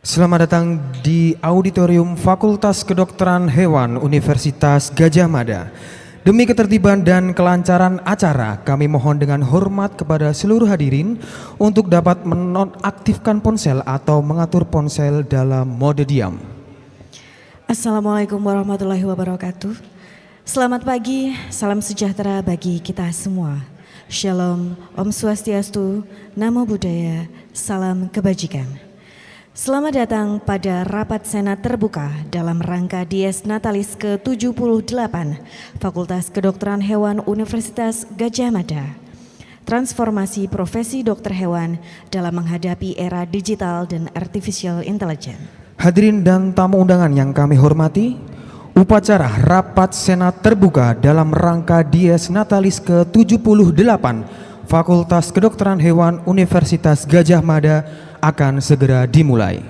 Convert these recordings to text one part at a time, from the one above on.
Selamat datang di Auditorium Fakultas Kedokteran Hewan Universitas Gadjah Mada. Demi ketertiban dan kelancaran acara, kami mohon dengan hormat kepada seluruh hadirin untuk dapat menonaktifkan ponsel atau mengatur ponsel dalam mode diam. Assalamualaikum warahmatullahi wabarakatuh. Selamat pagi, salam sejahtera bagi kita semua. Shalom, Om Swastiastu, Namo Buddhaya, salam kebajikan. Selamat datang pada rapat senat terbuka dalam rangka Dies Natalis ke-78 Fakultas Kedokteran Hewan Universitas Gadjah Mada. Transformasi profesi dokter hewan dalam menghadapi era digital dan artificial intelligence. Hadirin dan tamu undangan yang kami hormati, upacara rapat senat terbuka dalam rangka Dies Natalis ke-78 Fakultas Kedokteran Hewan Universitas Gadjah Mada akan segera dimulai.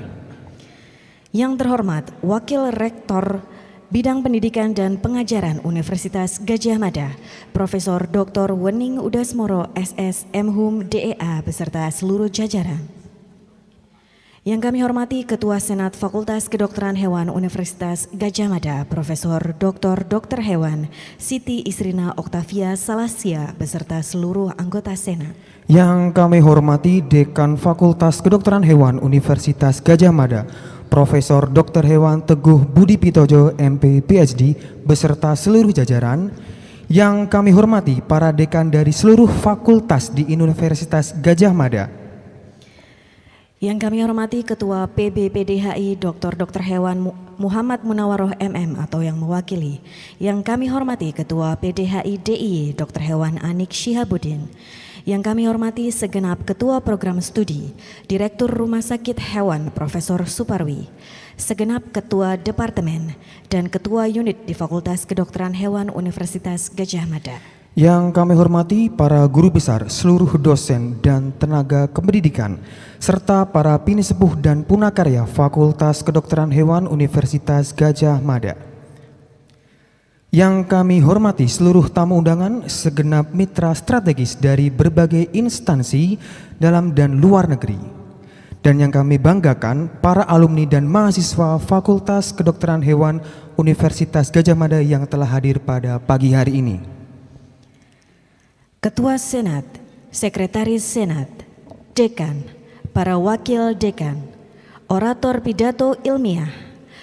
Yang terhormat Wakil Rektor Bidang Pendidikan dan Pengajaran Universitas Gadjah Mada, Profesor Dr. Wening Udasmoro SS MHum DEA beserta seluruh jajaran. Yang kami hormati Ketua Senat Fakultas Kedokteran Hewan Universitas Gadjah Mada, Profesor Dr. Hewan Siti Isrina Oktavia Salasia beserta seluruh anggota Senat. Yang kami hormati Dekan Fakultas Kedokteran Hewan Universitas Gadjah Mada, Profesor Dr. Hewan Teguh Budi Pitojo MP PhD beserta seluruh jajaran. Yang kami hormati para dekan dari seluruh fakultas di Universitas Gadjah Mada. Yang kami hormati Ketua PBPDHI Dr. Hewan Muhammad Munawaroh MM atau yang mewakili. Yang kami hormati Ketua PDHI DIY Dr. Hewan Anik Syihabuddin. Yang kami hormati segenap Ketua Program Studi, Direktur Rumah Sakit Hewan Profesor Suparwi, segenap Ketua Departemen dan Ketua Unit di Fakultas Kedokteran Hewan Universitas Gadjah Mada. Yang kami hormati para guru besar, seluruh dosen dan tenaga kependidikan, serta para pinisepuh dan punakarya Fakultas Kedokteran Hewan Universitas Gadjah Mada. Yang kami hormati seluruh tamu undangan, segenap mitra strategis dari berbagai instansi dalam dan luar negeri. Dan yang kami banggakan, para alumni dan mahasiswa Fakultas Kedokteran Hewan Universitas Gadjah Mada yang telah hadir pada pagi hari ini. Ketua Senat, Sekretaris Senat, Dekan, para wakil dekan, orator pidato ilmiah,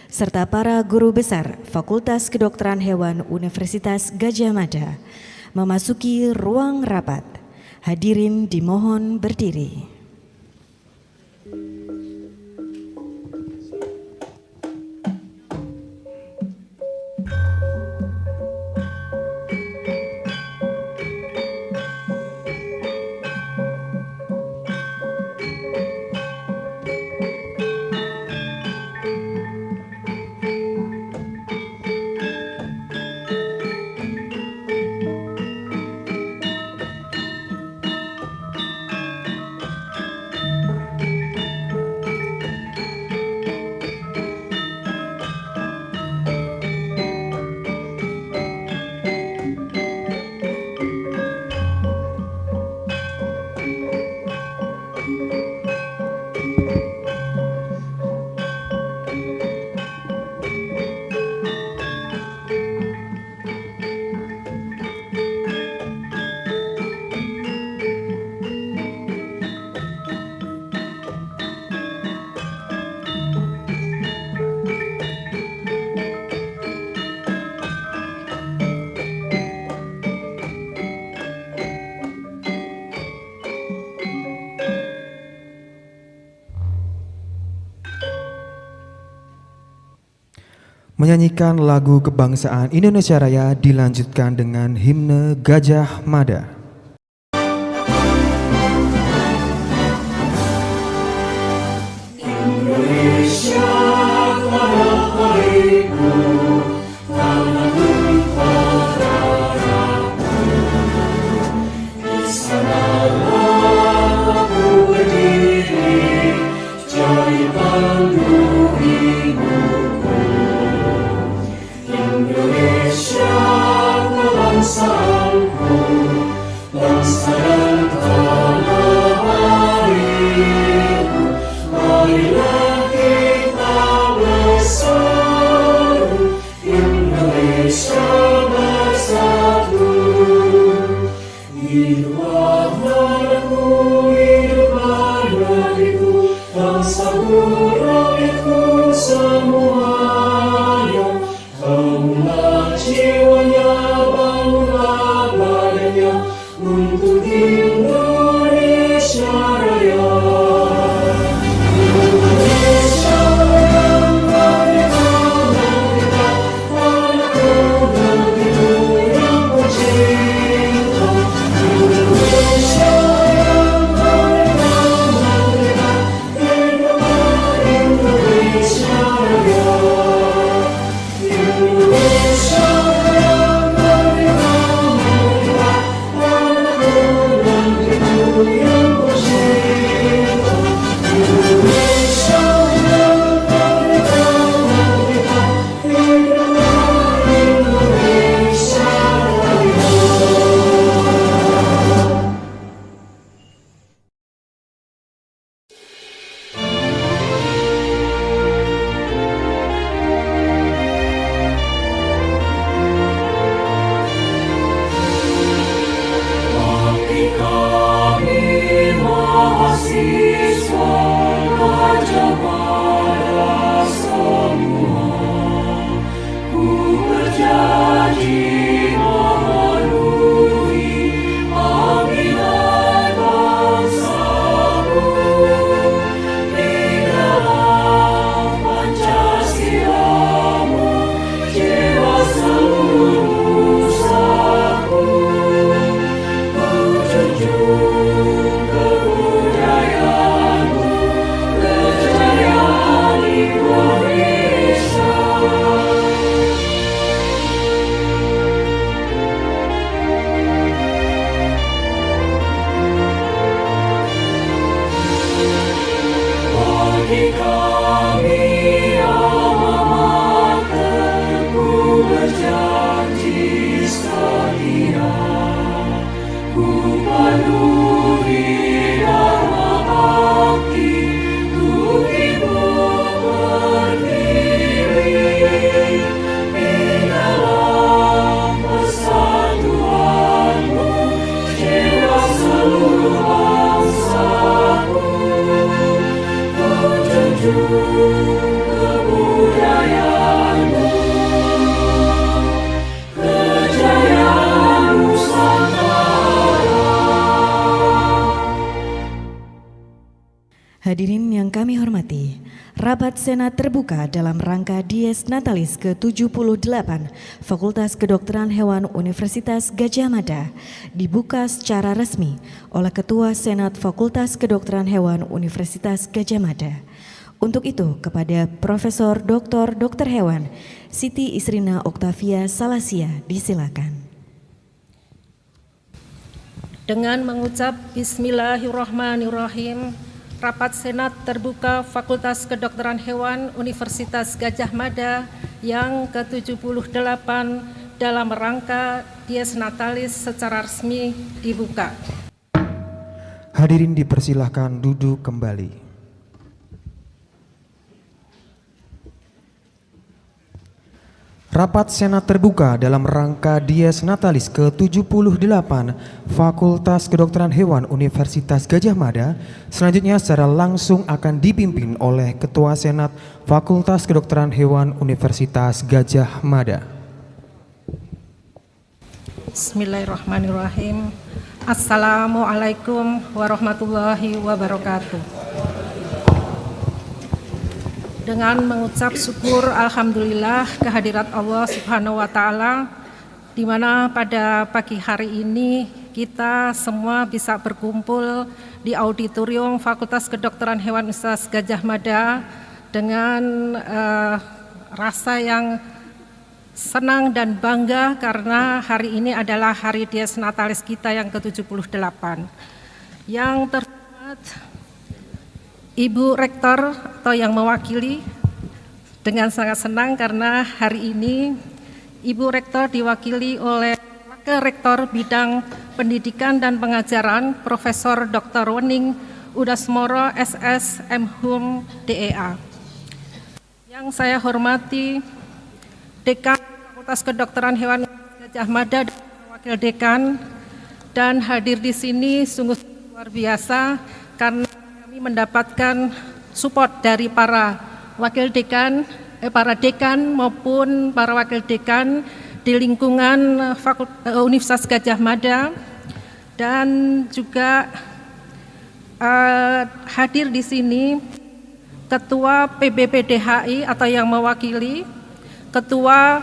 serta para guru besar Fakultas Kedokteran Hewan Universitas Gadjah Mada memasuki ruang rapat. Hadirin dimohon berdiri. Menyanyikan lagu kebangsaan Indonesia Raya dilanjutkan dengan himne Gadjah Mada. Indonesia tanah airku, tanah tumpah darahku, di sanalah aku berdiri, jadi pandu hidupku. Indonesia bangsaku, Indonesia bersatu. Hiduplah negeriku, hiduplah negeriku, bangsaku, rakyatku semuanya. Bangunlah jiwanya, bangunlah badannya, untuk Indonesia Raya. Indonesia yang merdeka, merdeka, anakku, negeriku yang tercinta. Indonesia yang merdeka, merdeka, hiduplah Indonesia Raya. Indonesia yang merdeka, merdeka, anakku, negeriku yang tercinta. Indonesia yang merdeka, merdeka, hiduplah Indonesia Raya. Bagi kami mahasiswa Gajah Mada semua, ku berjanji memenuhi panggilan bangsaku di dalam Pancasilamu, jiwa seluruh bangsaku. Ku junjung kebudayaanmu, kejayaan Indonesia. Bagi kami alma mater, ku berjanji setia, ku penuhi dharma bakti, untuk ibu berdiri di dalam persatuanmu, jiwa seluruh bangsaku. Ku junjung kebudayaanmu, kejayaan Nusantara. Hadirin yang kami hormati, rapat Senat terbuka dalam rangka Dies Natalis ke-78 Fakultas Kedokteran Hewan Universitas Gadjah Mada dibuka secara resmi oleh Ketua Senat Fakultas Kedokteran Hewan Universitas Gadjah Mada. Untuk itu, kepada Profesor Dr. Hewan Siti Isrina Oktavia Salasia disilakan. Dengan mengucap Bismillahirrahmanirrahim, rapat Senat terbuka Fakultas Kedokteran Hewan Universitas Gadjah Mada yang ke-78 dalam rangka Dies Natalis secara resmi dibuka. Hadirin dipersilahkan duduk kembali. Rapat Senat terbuka dalam rangka Dies Natalis ke-78 Fakultas Kedokteran Hewan Universitas Gadjah Mada selanjutnya secara langsung akan dipimpin oleh Ketua Senat Fakultas Kedokteran Hewan Universitas Gadjah Mada. Bismillahirrahmanirrahim. Assalamualaikum warahmatullahi wabarakatuh. Dengan mengucap syukur alhamdulillah kehadirat Allah Subhanahu wa taala, di mana pada pagi hari ini kita semua bisa berkumpul di auditorium Fakultas Kedokteran Hewan Universitas Gadjah Mada dengan rasa yang senang dan bangga karena hari ini adalah hari Dies Natalis kita yang ke-78. Yang terhormat Ibu Rektor atau yang mewakili, dengan sangat senang karena hari ini Ibu Rektor diwakili oleh Wakil Rektor Bidang Pendidikan dan Pengajaran Profesor Dr. Wening Udasmoro SS MHum DEA. Yang saya hormati Dekan Fakultas Kedokteran Hewan Gajah Mada dan Wakil Dekan, dan hadir di sini sungguh luar biasa karena kami mendapatkan support dari para wakil dekan, para dekan maupun para wakil dekan di lingkungan Universitas Gajah Mada, dan juga hadir di sini Ketua PBPDHI atau yang mewakili, Ketua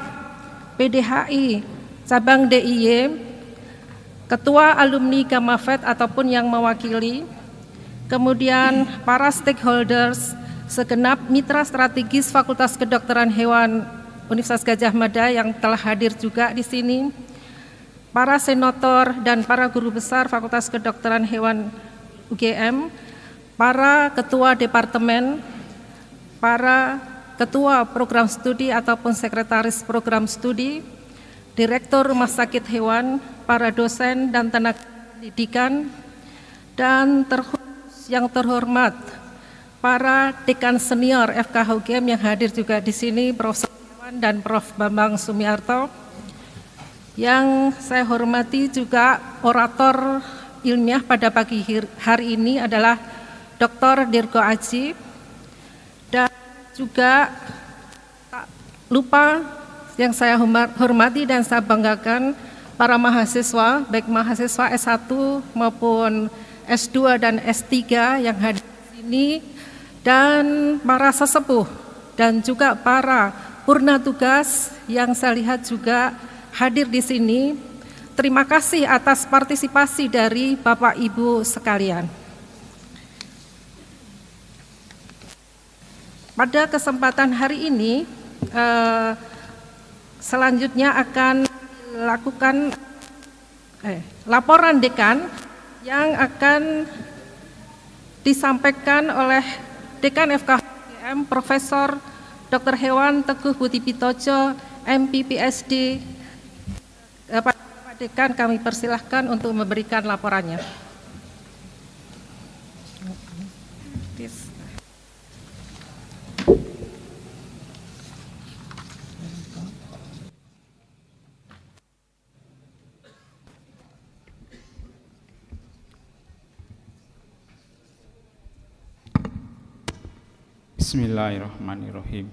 PDHI Cabang DIY, Ketua Alumni Gamafed ataupun yang mewakili, kemudian para stakeholders, segenap mitra strategis Fakultas Kedokteran Hewan Universitas Gajah Mada yang telah hadir juga di sini, para senator dan para guru besar Fakultas Kedokteran Hewan UGM, para ketua departemen, para ketua program studi ataupun sekretaris program studi, direktur rumah sakit hewan, para dosen dan tenaga pendidikan, dan yang terhormat para dekan senior FKH UGM yang hadir juga di sini, Prof. Satriwan dan Prof. Bambang Sumiarto. Yang saya hormati juga orator ilmiah pada pagi hari ini adalah Dr. Dirgo Aji, dan juga tak lupa yang saya hormati dan saya banggakan para mahasiswa, baik mahasiswa S1 maupun S2 dan S3 yang hadir di sini, dan para sesepuh dan juga para purna tugas yang saya lihat juga hadir di sini. Terima kasih atas partisipasi dari Bapak Ibu sekalian. Pada kesempatan hari ini, selanjutnya akan dilakukan laporan dekan yang akan disampaikan oleh Dekan FKH UGM Profesor Dr. Hewan Teguh Budi Pitojo, MP PhD. Pak Dekan, kami persilahkan untuk memberikan laporannya. Bismillahirrahmanirrahim.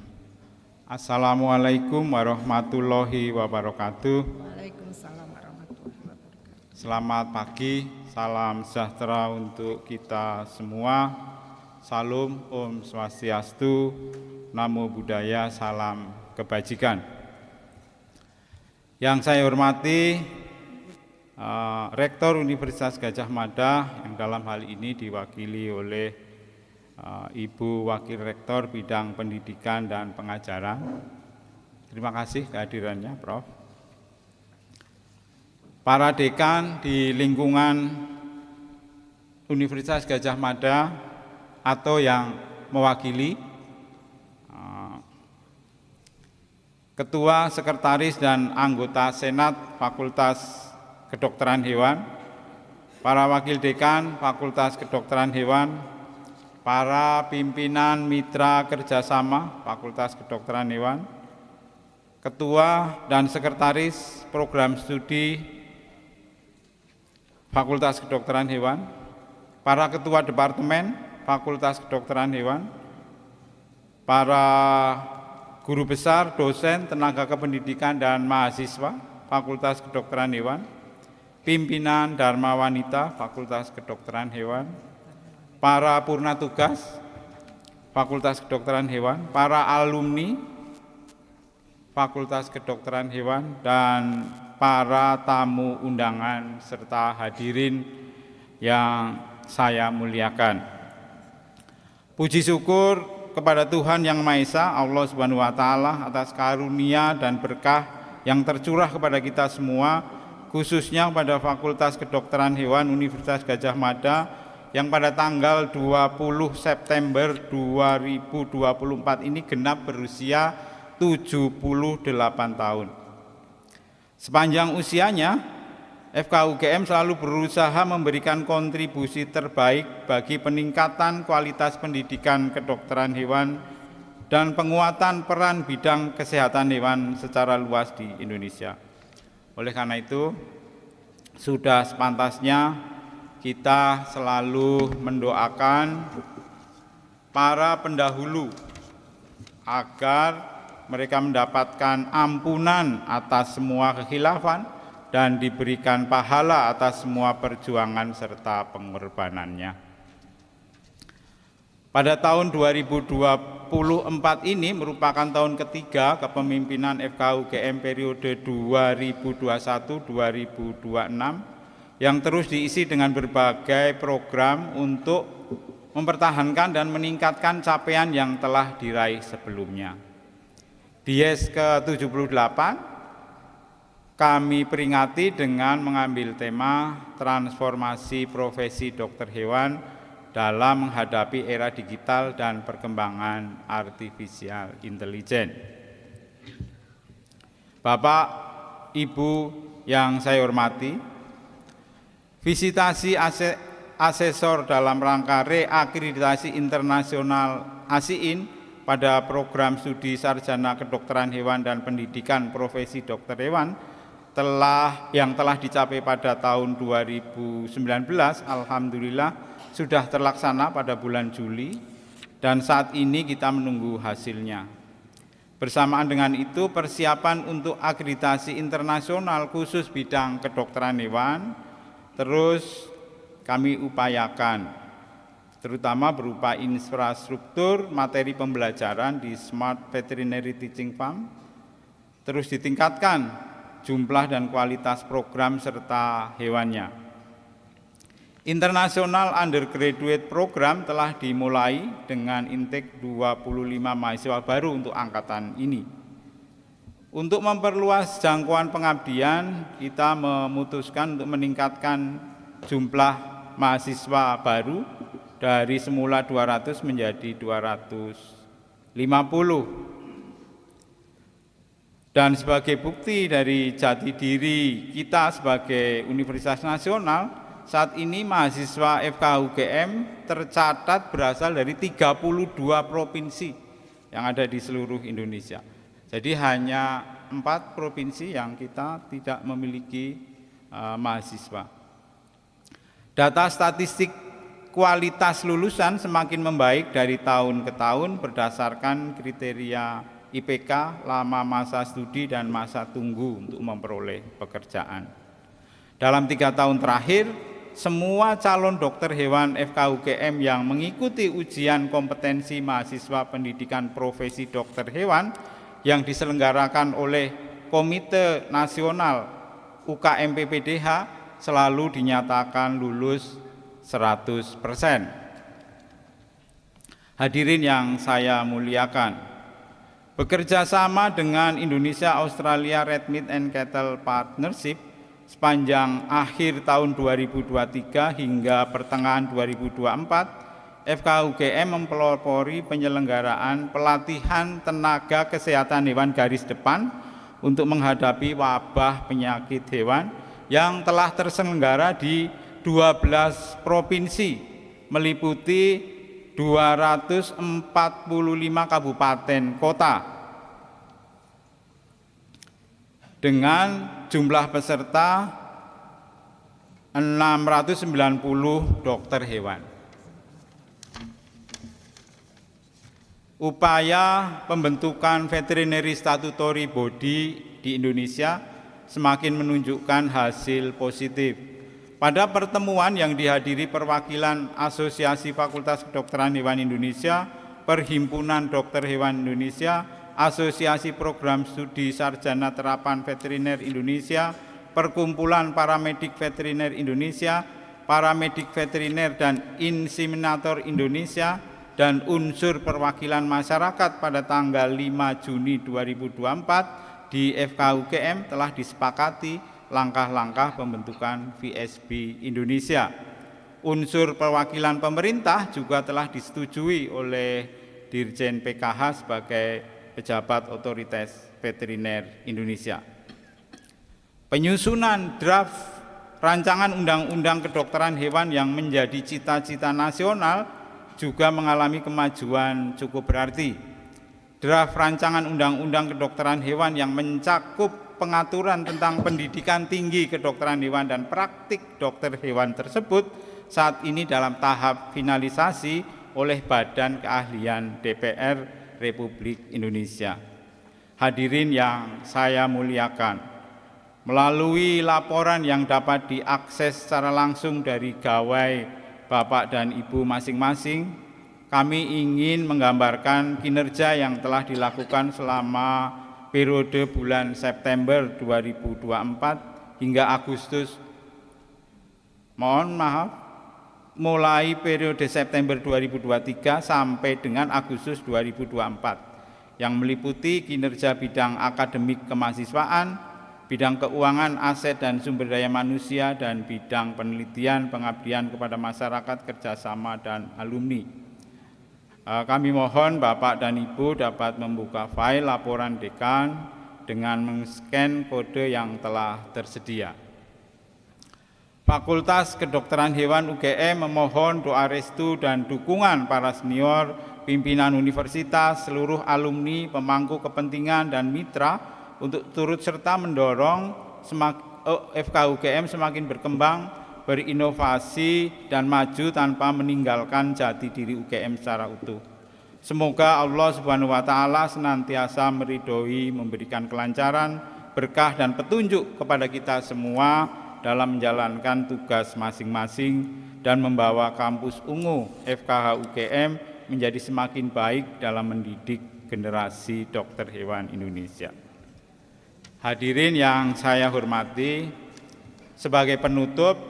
Assalamualaikum warahmatullahi wabarakatuh. Waalaikumsalam warahmatullahi wabarakatuh. Selamat pagi, salam sejahtera untuk kita semua. Salam Om Swastiastu, Namo Buddhaya, salam kebajikan. Yang saya hormati Rektor Universitas Gajah Mada yang dalam hal ini diwakili oleh Ibu Wakil Rektor Bidang Pendidikan dan Pengajaran. Terima kasih kehadirannya, Prof. Para dekan di lingkungan Universitas Gajah Mada atau yang mewakili, Ketua, Sekretaris, dan anggota Senat Fakultas Kedokteran Hewan, para Wakil Dekan Fakultas Kedokteran Hewan, para pimpinan mitra kerjasama Fakultas Kedokteran Hewan, Ketua dan Sekretaris Program Studi Fakultas Kedokteran Hewan, para Ketua Departemen Fakultas Kedokteran Hewan, para guru besar, dosen, tenaga kependidikan, dan mahasiswa Fakultas Kedokteran Hewan, pimpinan Dharma Wanita Fakultas Kedokteran Hewan, para purna tugas Fakultas Kedokteran Hewan, para alumni Fakultas Kedokteran Hewan, dan para tamu undangan serta hadirin yang saya muliakan. Puji syukur kepada Tuhan Yang Maha Esa, Allah Subhanahu wa Ta'ala, atas karunia dan berkah yang tercurah kepada kita semua, khususnya pada Fakultas Kedokteran Hewan Universitas Gajah Mada yang pada tanggal 20 September 2024 ini genap berusia 78 tahun. Sepanjang usianya, FKH UGM selalu berusaha memberikan kontribusi terbaik bagi peningkatan kualitas pendidikan kedokteran hewan dan penguatan peran bidang kesehatan hewan secara luas di Indonesia. Oleh karena itu, sudah sepantasnya kita selalu mendoakan para pendahulu agar mereka mendapatkan ampunan atas semua kekhilafan dan diberikan pahala atas semua perjuangan serta pengorbanannya. Pada tahun 2024 ini merupakan tahun ketiga kepemimpinan FKUGM periode 2021-2026 yang terus diisi dengan berbagai program untuk mempertahankan dan meningkatkan capaian yang telah diraih sebelumnya. Di YES ke-78, kami peringati dengan mengambil tema transformasi profesi dokter hewan dalam menghadapi era digital dan perkembangan artificial intelligence. Bapak, Ibu yang saya hormati, visitasi asesor dalam rangka reakreditasi internasional ASIIN pada program studi sarjana kedokteran hewan dan pendidikan profesi dokter hewan yang telah dicapai pada tahun 2019, alhamdulillah sudah terlaksana pada bulan Juli dan saat ini kita menunggu hasilnya. Bersamaan dengan itu, persiapan untuk akreditasi internasional khusus bidang kedokteran hewan terus kami upayakan, terutama berupa infrastruktur materi pembelajaran di Smart Veterinary Teaching Farm, terus ditingkatkan jumlah dan kualitas program serta hewannya. International Undergraduate Program telah dimulai dengan intake 25 mahasiswa baru untuk angkatan ini. Untuk memperluas jangkauan pengabdian, kita memutuskan untuk meningkatkan jumlah mahasiswa baru dari semula 200 menjadi 250. Dan sebagai bukti dari jati diri kita sebagai Universitas Nasional, saat ini mahasiswa FKUGM tercatat berasal dari 32 provinsi yang ada di seluruh Indonesia. Jadi hanya 4 provinsi yang kita tidak memiliki mahasiswa. Data statistik kualitas lulusan semakin membaik dari tahun ke tahun berdasarkan kriteria IPK, lama masa studi dan masa tunggu untuk memperoleh pekerjaan. Dalam 3 tahun terakhir, semua calon dokter hewan FKUGM yang mengikuti ujian kompetensi mahasiswa pendidikan profesi dokter hewan yang diselenggarakan oleh Komite Nasional UKM-PPDH selalu dinyatakan lulus 100%. Hadirin yang saya muliakan, bekerja sama dengan Indonesia Australia Red Meat and Cattle Partnership sepanjang akhir tahun 2023 hingga pertengahan 2024, FKUGM mempelopori penyelenggaraan pelatihan tenaga kesehatan hewan garis depan untuk menghadapi wabah penyakit hewan yang telah terselenggara di 12 provinsi, meliputi 245 kabupaten kota, dengan jumlah peserta 690 dokter hewan. Upaya pembentukan Veterinary Statutory Body di Indonesia semakin menunjukkan hasil positif. Pada pertemuan yang dihadiri perwakilan Asosiasi Fakultas Kedokteran Hewan Indonesia, Perhimpunan Dokter Hewan Indonesia, Asosiasi Program Studi Sarjana Terapan Veteriner Indonesia, Perkumpulan Paramedik Veteriner Indonesia, Paramedik Veteriner dan Inseminator Indonesia, dan unsur perwakilan masyarakat pada tanggal 5 Juni 2024 di FKUGM telah disepakati langkah-langkah pembentukan VSB Indonesia. Unsur perwakilan pemerintah juga telah disetujui oleh Dirjen PKH sebagai pejabat Otoritas Veteriner Indonesia. Penyusunan draft rancangan undang-undang kedokteran hewan yang menjadi cita-cita nasional juga mengalami kemajuan cukup berarti. draft rancangan undang-undang kedokteran hewan yang mencakup pengaturan tentang pendidikan tinggi kedokteran hewan dan praktik dokter hewan tersebut saat ini dalam tahap finalisasi oleh Badan Keahlian DPR Republik Indonesia. Hadirin yang saya muliakan, melalui laporan yang dapat diakses secara langsung dari gawai Bapak dan Ibu masing-masing, kami ingin menggambarkan kinerja yang telah dilakukan selama periode bulan September 2024 hingga Agustus, mulai periode September 2023 sampai dengan Agustus 2024, yang meliputi kinerja bidang akademik kemahasiswaan, bidang keuangan, aset dan sumber daya manusia, dan bidang penelitian, pengabdian kepada masyarakat, kerjasama, dan alumni. Kami mohon Bapak dan Ibu dapat membuka file laporan dekan dengan men-scan kode yang telah tersedia. Fakultas Kedokteran Hewan UGM memohon doa restu dan dukungan para senior, pimpinan universitas, seluruh alumni, pemangku kepentingan, dan mitra untuk turut serta mendorong FK UGM semakin berkembang, berinovasi, dan maju tanpa meninggalkan jati diri UGM secara utuh. Semoga Allah Subhanahu wa Ta'ala senantiasa meridhoi, memberikan kelancaran, berkah, dan petunjuk kepada kita semua dalam menjalankan tugas masing-masing dan membawa kampus Ungu FKH UGM menjadi semakin baik dalam mendidik generasi dokter hewan Indonesia. Hadirin yang saya hormati, sebagai penutup,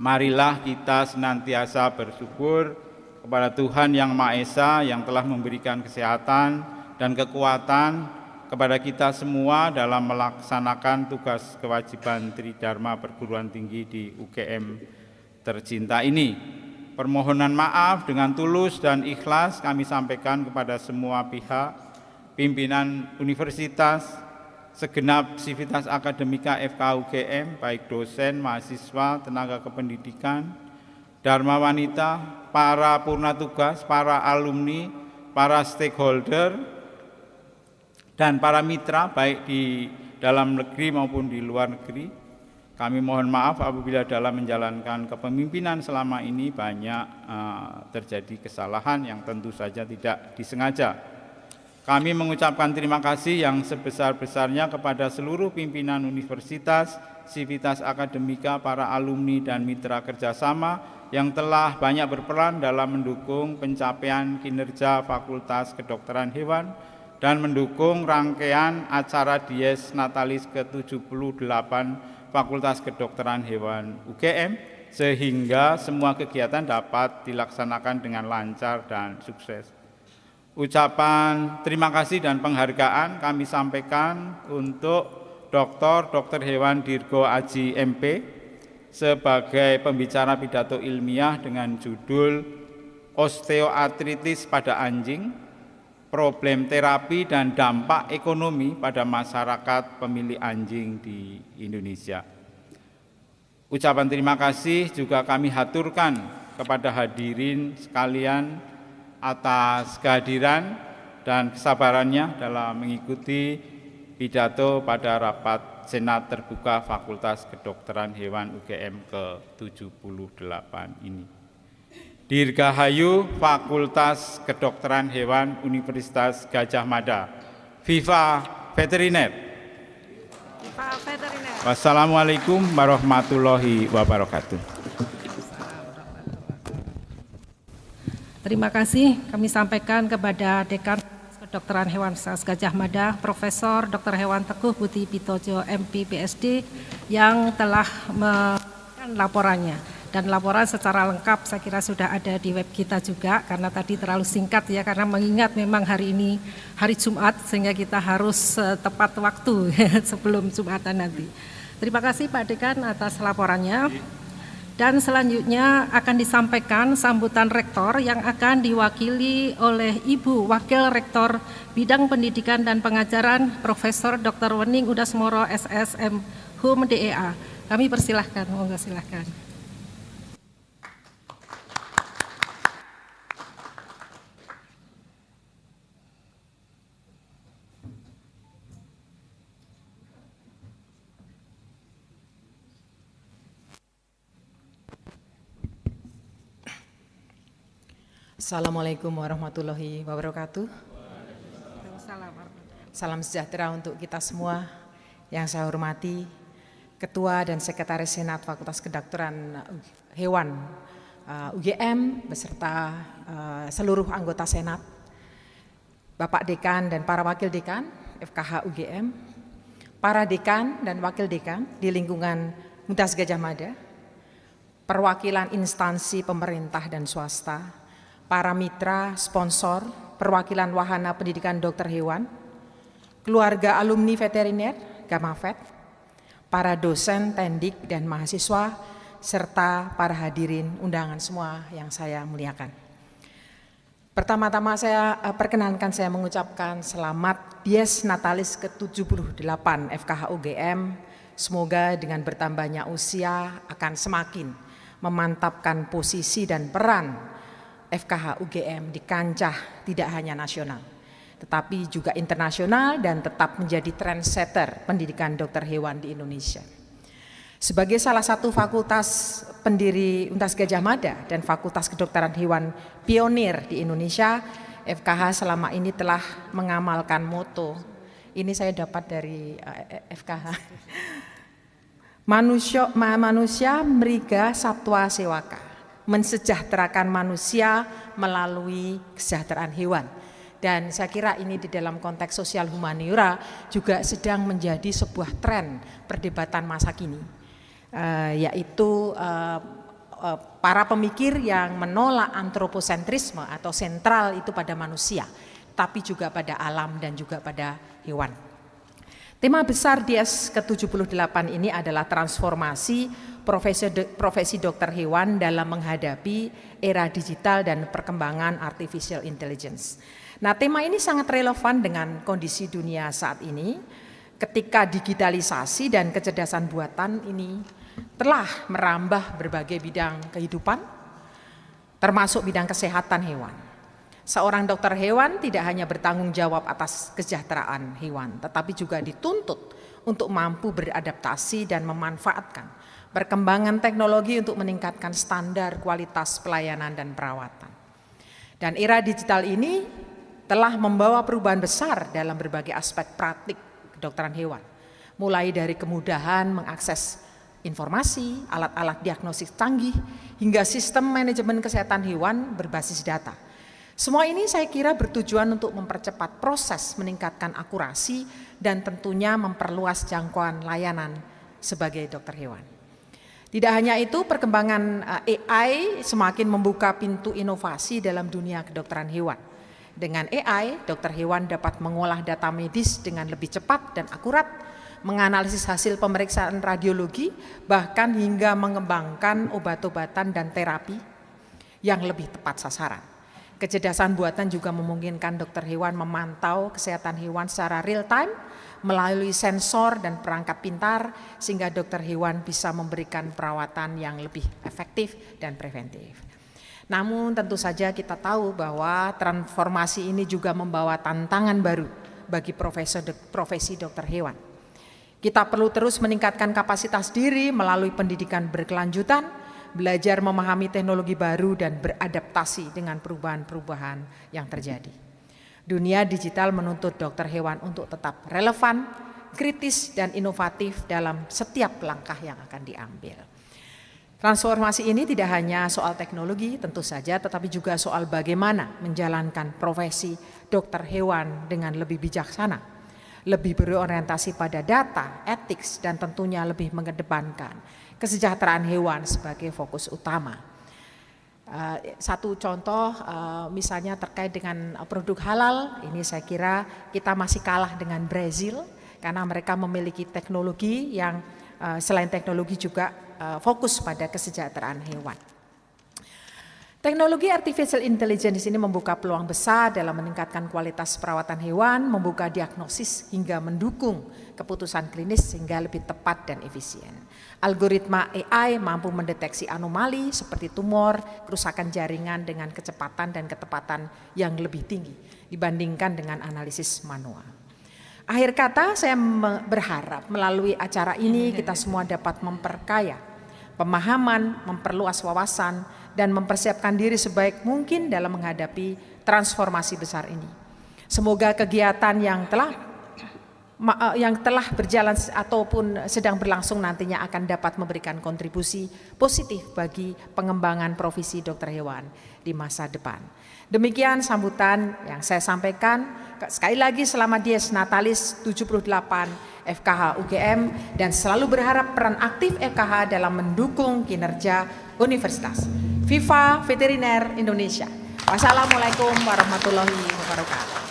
marilah kita senantiasa bersyukur kepada Tuhan Yang Maha Esa yang telah memberikan kesehatan dan kekuatan kepada kita semua dalam melaksanakan tugas kewajiban Tridharma Perguruan Tinggi di UGM tercinta ini. Permohonan maaf dengan tulus dan ikhlas kami sampaikan kepada semua pihak, pimpinan universitas, segenap sivitas akademika FK UGM, baik dosen, mahasiswa, tenaga kependidikan, dharma wanita, para purna tugas, para alumni, para stakeholder, dan para mitra baik di dalam negeri maupun di luar negeri. Kami mohon maaf apabila dalam menjalankan kepemimpinan selama ini banyak terjadi kesalahan yang tentu saja tidak disengaja. Kami mengucapkan terima kasih yang sebesar-besarnya kepada seluruh pimpinan universitas, sivitas akademika, para alumni, dan mitra kerjasama yang telah banyak berperan dalam mendukung pencapaian kinerja Fakultas Kedokteran Hewan dan mendukung rangkaian acara Dies Natalis ke-78 Fakultas Kedokteran Hewan UGM sehingga semua kegiatan dapat dilaksanakan dengan lancar dan sukses. Ucapan terima kasih dan penghargaan kami sampaikan untuk Dr. Hewan Dirgo Aji MP sebagai pembicara pidato ilmiah dengan judul Osteoartritis pada anjing, problem terapi dan dampak ekonomi pada masyarakat pemilik anjing di Indonesia. Ucapan terima kasih juga kami haturkan kepada hadirin sekalian atas kehadiran dan kesabarannya dalam mengikuti pidato pada rapat Senat Terbuka Fakultas Kedokteran Hewan UGM ke-78 ini. Dirgahayu Fakultas Kedokteran Hewan Universitas Gadjah Mada. Viva Veteriner. Viva Veteriner. Wassalamualaikum warahmatullahi wabarakatuh. Terima kasih kami sampaikan kepada Dekan Kedokteran Hewan Universitas Gadjah Mada, Profesor Dr. Hewan Teguh Budi Pitojo MP PhD yang telah memberikan laporannya. Dan laporan secara lengkap saya kira sudah ada di web kita juga, karena tadi terlalu singkat ya, karena mengingat memang hari ini hari Jumat sehingga kita harus tepat waktu sebelum Jumatan nanti. Terima kasih Pak Dekan atas laporannya. Dan selanjutnya akan disampaikan sambutan rektor yang akan diwakili oleh Ibu Wakil Rektor Bidang Pendidikan dan Pengajaran Profesor Dr. Wening Udasmoro SSM Hum DEA. Kami persilahkan, monggo silahkan. Assalamualaikum warahmatullahi wabarakatuh. Salam sejahtera untuk kita semua. Yang saya hormati Ketua dan Sekretaris Senat Fakultas Kedokteran Hewan UGM beserta seluruh anggota Senat, Bapak Dekan dan para Wakil Dekan FKH UGM, para Dekan dan Wakil Dekan di lingkungan Universitas Gadjah Mada, perwakilan instansi pemerintah dan swasta, para mitra, sponsor, perwakilan wahana pendidikan dokter hewan, keluarga alumni veteriner, Gamafet, para dosen, tendik, dan mahasiswa, serta para hadirin undangan semua yang saya muliakan. Pertama-tama saya perkenankan saya mengucapkan selamat Dies Natalis ke-78 FKH UGM. Semoga dengan bertambahnya usia akan semakin memantapkan posisi dan peran FKH UGM di kancah tidak hanya nasional, tetapi juga internasional dan tetap menjadi trendsetter pendidikan dokter hewan di Indonesia. Sebagai salah satu fakultas pendiri Universitas Gadjah Mada dan Fakultas Kedokteran Hewan pionir di Indonesia, FKH selama ini telah mengamalkan moto, ini saya dapat dari FKH, manusia mriga satwa sewaka, mensejahterakan manusia melalui kesejahteraan hewan. Dan saya kira ini di dalam konteks sosial humaniora juga sedang menjadi sebuah tren perdebatan masa kini, yaitu para pemikir yang menolak antroposentrisme atau sentral itu pada manusia, tapi juga pada alam dan juga pada hewan. Tema besar Dies ke-78 ini adalah transformasi profesi dokter hewan dalam menghadapi era digital dan perkembangan artificial intelligence. Nah, tema ini sangat relevan dengan kondisi dunia saat ini ketika digitalisasi dan kecerdasan buatan ini telah merambah berbagai bidang kehidupan, termasuk bidang kesehatan hewan. Seorang dokter hewan tidak hanya bertanggung jawab atas kesejahteraan hewan, tetapi juga dituntut untuk mampu beradaptasi dan memanfaatkan perkembangan teknologi untuk meningkatkan standar kualitas pelayanan dan perawatan. Dan era digital ini telah membawa perubahan besar dalam berbagai aspek praktik kedokteran hewan, mulai dari kemudahan mengakses informasi, alat-alat diagnosis canggih, hingga sistem manajemen kesehatan hewan berbasis data. Semua ini saya kira bertujuan untuk mempercepat proses, meningkatkan akurasi, dan tentunya memperluas jangkauan layanan sebagai dokter hewan. Tidak hanya itu, perkembangan AI semakin membuka pintu inovasi dalam dunia kedokteran hewan. Dengan AI, dokter hewan dapat mengolah data medis dengan lebih cepat dan akurat, menganalisis hasil pemeriksaan radiologi, bahkan hingga mengembangkan obat-obatan dan terapi yang lebih tepat sasaran. Kecerdasan buatan juga memungkinkan dokter hewan memantau kesehatan hewan secara real time melalui sensor dan perangkat pintar, sehingga dokter hewan bisa memberikan perawatan yang lebih efektif dan preventif. Namun tentu saja kita tahu bahwa transformasi ini juga membawa tantangan baru bagi profesi dokter hewan. Kita perlu terus meningkatkan kapasitas diri melalui pendidikan berkelanjutan, belajar memahami teknologi baru dan beradaptasi dengan perubahan-perubahan yang terjadi. Dunia digital menuntut dokter hewan untuk tetap relevan, kritis, dan inovatif dalam setiap langkah yang akan diambil. Transformasi ini tidak hanya soal teknologi tentu saja, tetapi juga soal bagaimana menjalankan profesi dokter hewan dengan lebih bijaksana, lebih berorientasi pada data, etik, dan tentunya lebih mengedepankan kesejahteraan hewan sebagai fokus utama. Satu contoh misalnya terkait dengan produk halal, ini saya kira kita masih kalah dengan Brazil karena mereka memiliki teknologi yang selain teknologi juga fokus pada kesejahteraan hewan. Teknologi artificial intelligence ini membuka peluang besar dalam meningkatkan kualitas perawatan hewan, membuka diagnosis hingga mendukung keputusan klinis sehingga lebih tepat dan efisien. Algoritma AI mampu mendeteksi anomali seperti tumor, kerusakan jaringan dengan kecepatan dan ketepatan yang lebih tinggi dibandingkan dengan analisis manual. Akhir kata, saya berharap melalui acara ini kita semua dapat memperkaya pemahaman, memperluas wawasan, dan mempersiapkan diri sebaik mungkin dalam menghadapi transformasi besar ini. Semoga kegiatan yang telah berjalan ataupun sedang berlangsung nantinya akan dapat memberikan kontribusi positif bagi pengembangan profesi dokter hewan di masa depan. Demikian sambutan yang saya sampaikan. Sekali lagi selamat Dies Natalis 78 FKH UGM dan selalu berharap peran aktif FKH dalam mendukung kinerja universitas. Viva Veteriner Indonesia. Wassalamualaikum warahmatullahi wabarakatuh.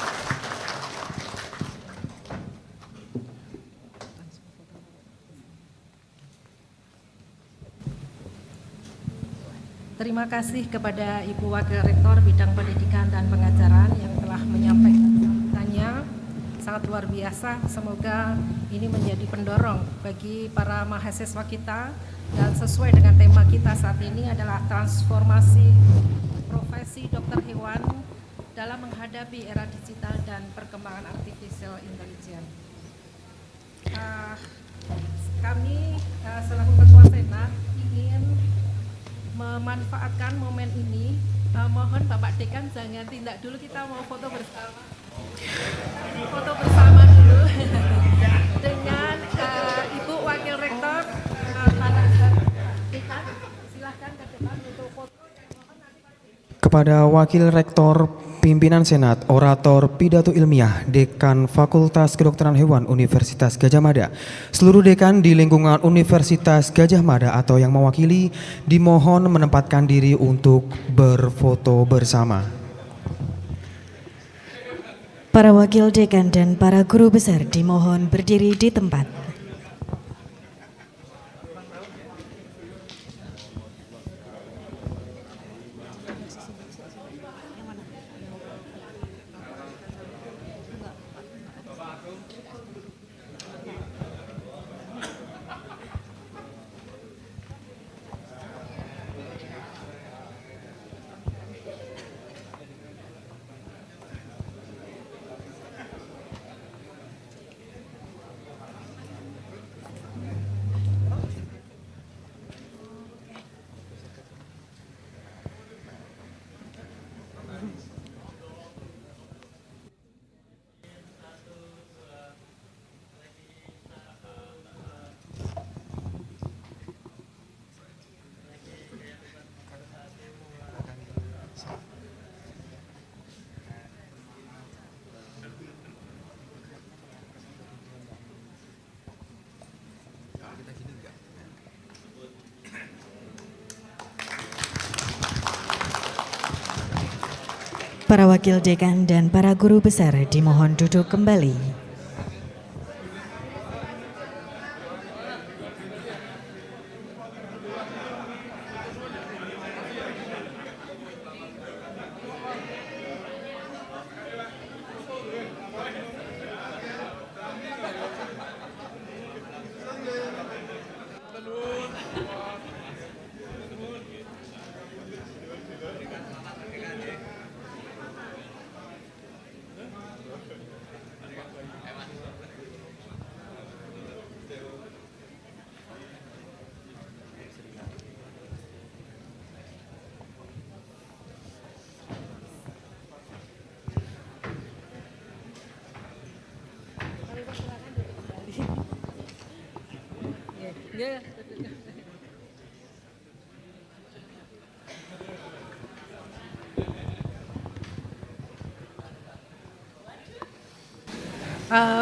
Terima kasih kepada Ibu Wakil Rektor Bidang Pendidikan dan Pengajaran yang telah menyampaikan sambutannya. Sangat luar biasa, semoga ini menjadi pendorong bagi para mahasiswa kita dan sesuai dengan tema kita saat ini adalah transformasi profesi dokter hewan dalam menghadapi era digital dan perkembangan artificial intelligence. Kami selaku Ketua Senat ingin memanfaatkan momen ini, mohon Bapak Dekan jangan tindak dulu, kita mau foto bersama. Foto bersama dulu dengan Ibu Wakil Rektor, Pak Dekan, silahkan ke depan untuk foto. Kepada Wakil Rektor Pimpinan Senat, Orator Pidato Ilmiah, Dekan Fakultas Kedokteran Hewan Universitas Gadjah Mada, seluruh dekan di lingkungan Universitas Gadjah Mada atau yang mewakili dimohon menempatkan diri untuk berfoto bersama. Para wakil dekan dan para guru besar dimohon berdiri di tempat. Para wakil dekan dan para guru besar dimohon duduk kembali.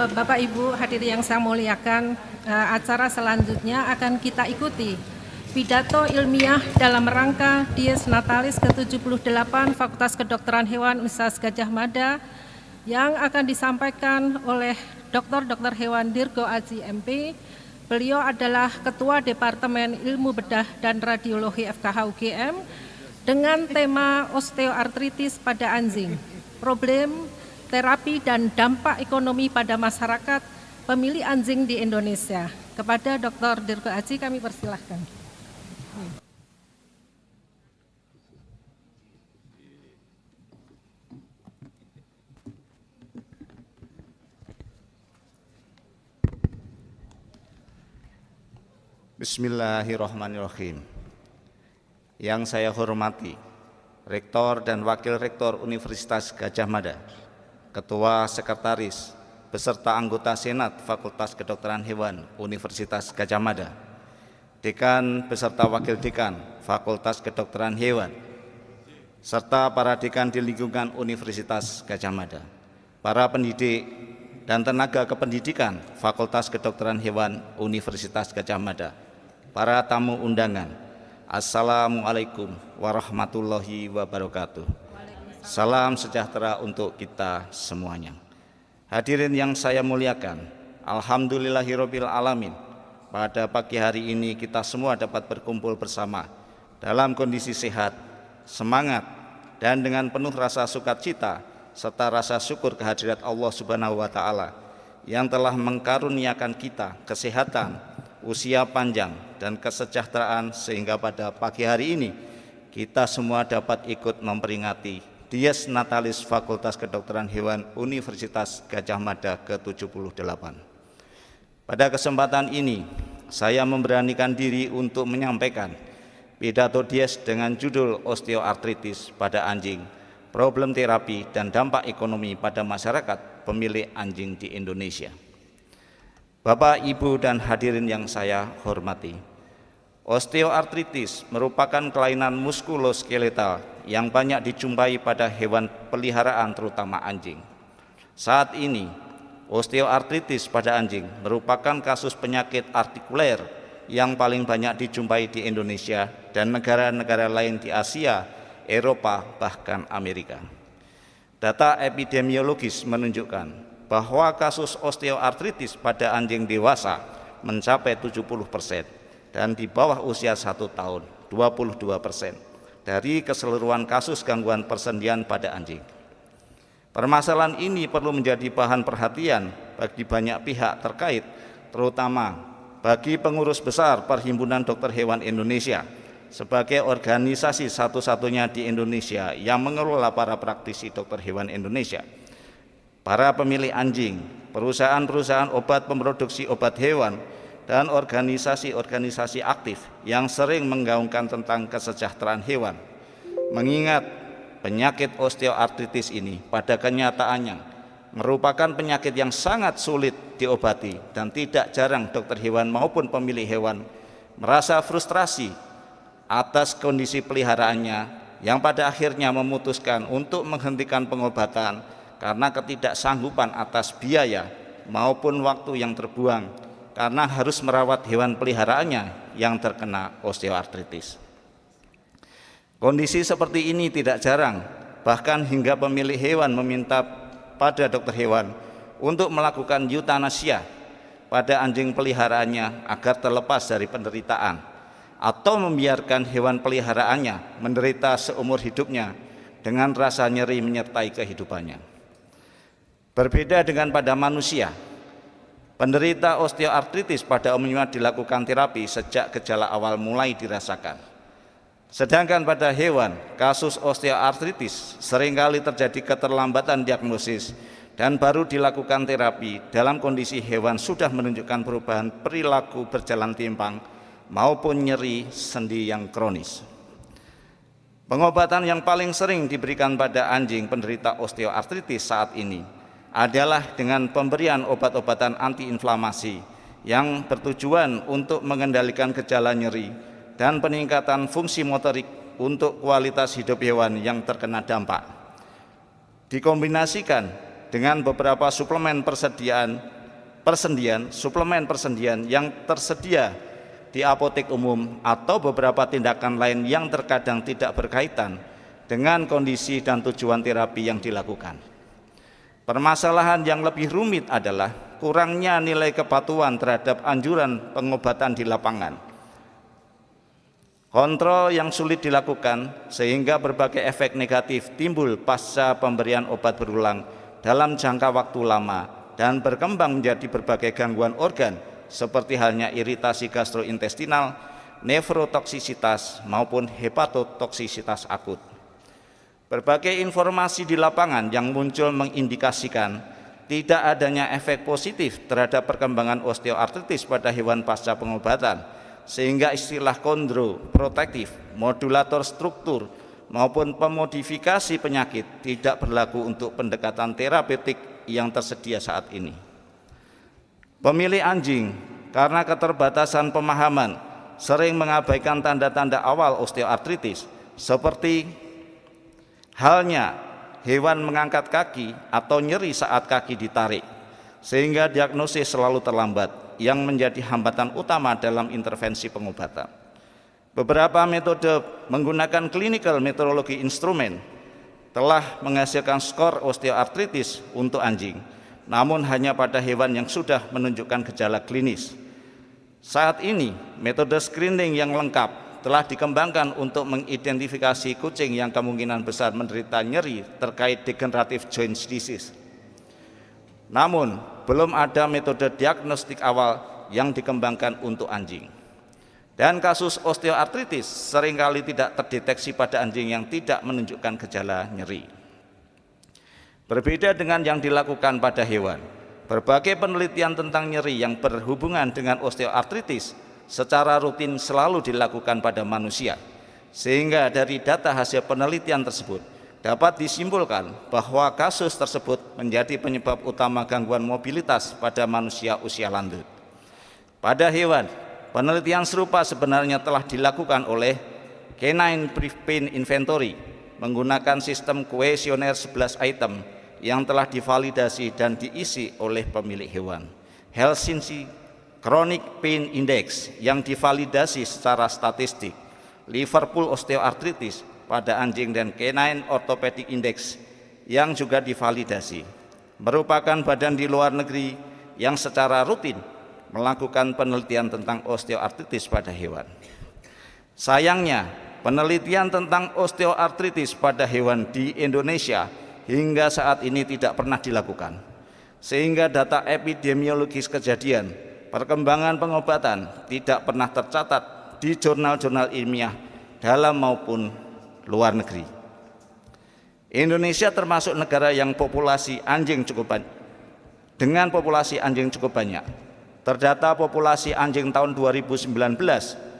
Bapak Ibu hadirin yang saya muliakan, acara selanjutnya akan kita ikuti pidato ilmiah dalam rangka Dies Natalis ke-78 Fakultas Kedokteran Hewan Universitas Gadjah Mada yang akan disampaikan oleh Dr. Hewan Dirgo Aji MP. Beliau adalah Ketua Departemen Ilmu Bedah dan Radiologi FKH UGM dengan tema osteoartritis pada anjing, problem, terapi dan dampak ekonomi pada masyarakat pemilik anjing di Indonesia. Kepada Dr. Dirgo Aji kami persilahkan. Bismillahirrahmanirrahim. yang saya hormati Rektor dan Wakil Rektor Universitas Gadjah Mada, Ketua Sekretaris beserta anggota Senat Fakultas Kedokteran Hewan Universitas Gadjah Mada, Dekan beserta Wakil Dekan Fakultas Kedokteran Hewan, serta para dekan di lingkungan Universitas Gadjah Mada, para pendidik dan tenaga kependidikan Fakultas Kedokteran Hewan Universitas Gadjah Mada, para tamu undangan, Assalamualaikum warahmatullahi wabarakatuh. Salam sejahtera untuk kita semuanya. Hadirin yang saya muliakan, alhamdulillahirabbil alamin. Pada pagi hari ini kita semua dapat berkumpul bersama dalam kondisi sehat, semangat, dan dengan penuh rasa sukacita serta rasa syukur kehadirat Allah Subhanahu wa taala yang telah mengkaruniakan kita kesehatan, usia panjang, dan kesejahteraan sehingga pada pagi hari ini kita semua dapat ikut memperingati Dies Natalis Fakultas Kedokteran Hewan Universitas Gadjah Mada ke-78. Pada kesempatan ini saya memberanikan diri untuk menyampaikan pidato Dies dengan judul Osteoartritis pada anjing, problem terapi dan dampak ekonomi pada masyarakat pemilik anjing di Indonesia. Bapak, Ibu, dan hadirin yang saya hormati, osteoartritis merupakan kelainan muskuloskeletal yang banyak dijumpai pada hewan peliharaan terutama anjing. Saat ini, osteoartritis pada anjing merupakan kasus penyakit artikuler yang paling banyak dijumpai di Indonesia dan negara-negara lain di Asia, Eropa, bahkan Amerika. Data epidemiologis menunjukkan bahwa kasus osteoartritis pada anjing dewasa mencapai 70% dan di bawah usia 1 tahun 22% dari keseluruhan kasus gangguan persendian pada anjing. Permasalahan ini perlu menjadi bahan perhatian bagi banyak pihak terkait, terutama bagi pengurus besar Perhimpunan Dokter Hewan Indonesia sebagai organisasi satu-satunya di Indonesia yang mengelola para praktisi dokter hewan Indonesia, para pemilik anjing, perusahaan-perusahaan obat pemroduksi obat hewan, dan organisasi-organisasi aktif yang sering menggaungkan tentang kesejahteraan hewan. Mengingat penyakit osteoartritis ini pada kenyataannya merupakan penyakit yang sangat sulit diobati dan tidak jarang dokter hewan maupun pemilik hewan merasa frustrasi atas kondisi peliharaannya yang pada akhirnya memutuskan untuk menghentikan pengobatan karena ketidaksanggupan atas biaya maupun waktu yang terbuang karena harus merawat hewan peliharaannya yang terkena osteoartritis. Kondisi seperti ini tidak jarang, bahkan hingga pemilik hewan meminta pada dokter hewan untuk melakukan eutanasia pada anjing peliharaannya agar terlepas dari penderitaan, atau membiarkan hewan peliharaannya menderita seumur hidupnya dengan rasa nyeri menyertai kehidupannya. Berbeda dengan pada manusia, penderita osteoartritis pada umumnya dilakukan terapi sejak gejala awal mulai dirasakan. Sedangkan pada hewan, kasus osteoartritis seringkali terjadi keterlambatan diagnosis dan baru dilakukan terapi dalam kondisi hewan sudah menunjukkan perubahan perilaku berjalan timpang maupun nyeri sendi yang kronis. Pengobatan yang paling sering diberikan pada anjing penderita osteoartritis saat ini adalah dengan pemberian obat-obatan antiinflamasi yang bertujuan untuk mengendalikan gejala nyeri dan peningkatan fungsi motorik untuk kualitas hidup hewan yang terkena dampak. Dikombinasikan dengan beberapa suplemen persendian yang tersedia di apotek umum atau beberapa tindakan lain yang terkadang tidak berkaitan dengan kondisi dan tujuan terapi yang dilakukan. Permasalahan yang lebih rumit adalah kurangnya nilai kepatuhan terhadap anjuran pengobatan di lapangan. Kontrol yang sulit dilakukan sehingga berbagai efek negatif timbul pasca pemberian obat berulang dalam jangka waktu lama dan berkembang menjadi berbagai gangguan organ seperti halnya iritasi gastrointestinal, nefrotoksisitas maupun hepatotoksisitas akut. Berbagai informasi di lapangan yang muncul mengindikasikan tidak adanya efek positif terhadap perkembangan osteoartritis pada hewan pasca pengobatan, sehingga istilah kondroprotektif, modulator struktur, maupun pemodifikasi penyakit tidak berlaku untuk pendekatan terapeutik yang tersedia saat ini. Pemilik anjing karena keterbatasan pemahaman sering mengabaikan tanda-tanda awal osteoartritis seperti halnya hewan mengangkat kaki atau nyeri saat kaki ditarik, sehingga diagnosis selalu terlambat yang menjadi hambatan utama dalam intervensi pengobatan. Beberapa metode menggunakan clinical metrology instrument telah menghasilkan skor osteoartritis untuk anjing, namun hanya pada hewan yang sudah menunjukkan gejala klinis. Saat ini, metode screening yang lengkap telah dikembangkan untuk mengidentifikasi kucing yang kemungkinan besar menderita nyeri terkait degenerative joint disease. Namun, belum ada metode diagnostik awal yang dikembangkan untuk anjing. Dan kasus osteoartritis seringkali tidak terdeteksi pada anjing yang tidak menunjukkan gejala nyeri. Berbeda dengan yang dilakukan pada hewan, berbagai penelitian tentang nyeri yang berhubungan dengan osteoartritis secara rutin selalu dilakukan pada manusia, sehingga dari data hasil penelitian tersebut dapat disimpulkan bahwa kasus tersebut menjadi penyebab utama gangguan mobilitas pada manusia usia lanjut. Pada hewan, penelitian serupa sebenarnya telah dilakukan oleh Canine Brief Pain Inventory menggunakan sistem kuesioner 11 item yang telah divalidasi dan diisi oleh pemilik hewan. Helsinki Chronic Pain Index yang divalidasi secara statistik, Liverpool Osteoarthritis pada anjing, dan Canine Orthopedic Index yang juga divalidasi, merupakan badan di luar negeri yang secara rutin melakukan penelitian tentang osteoartritis pada hewan. Sayangnya, penelitian tentang osteoartritis pada hewan di Indonesia hingga saat ini tidak pernah dilakukan, sehingga data epidemiologis kejadian perkembangan pengobatan tidak pernah tercatat di jurnal-jurnal ilmiah dalam maupun luar negeri. Indonesia termasuk negara yang populasi anjing cukup banyak. Dengan populasi anjing cukup banyak, terdata populasi anjing tahun 2019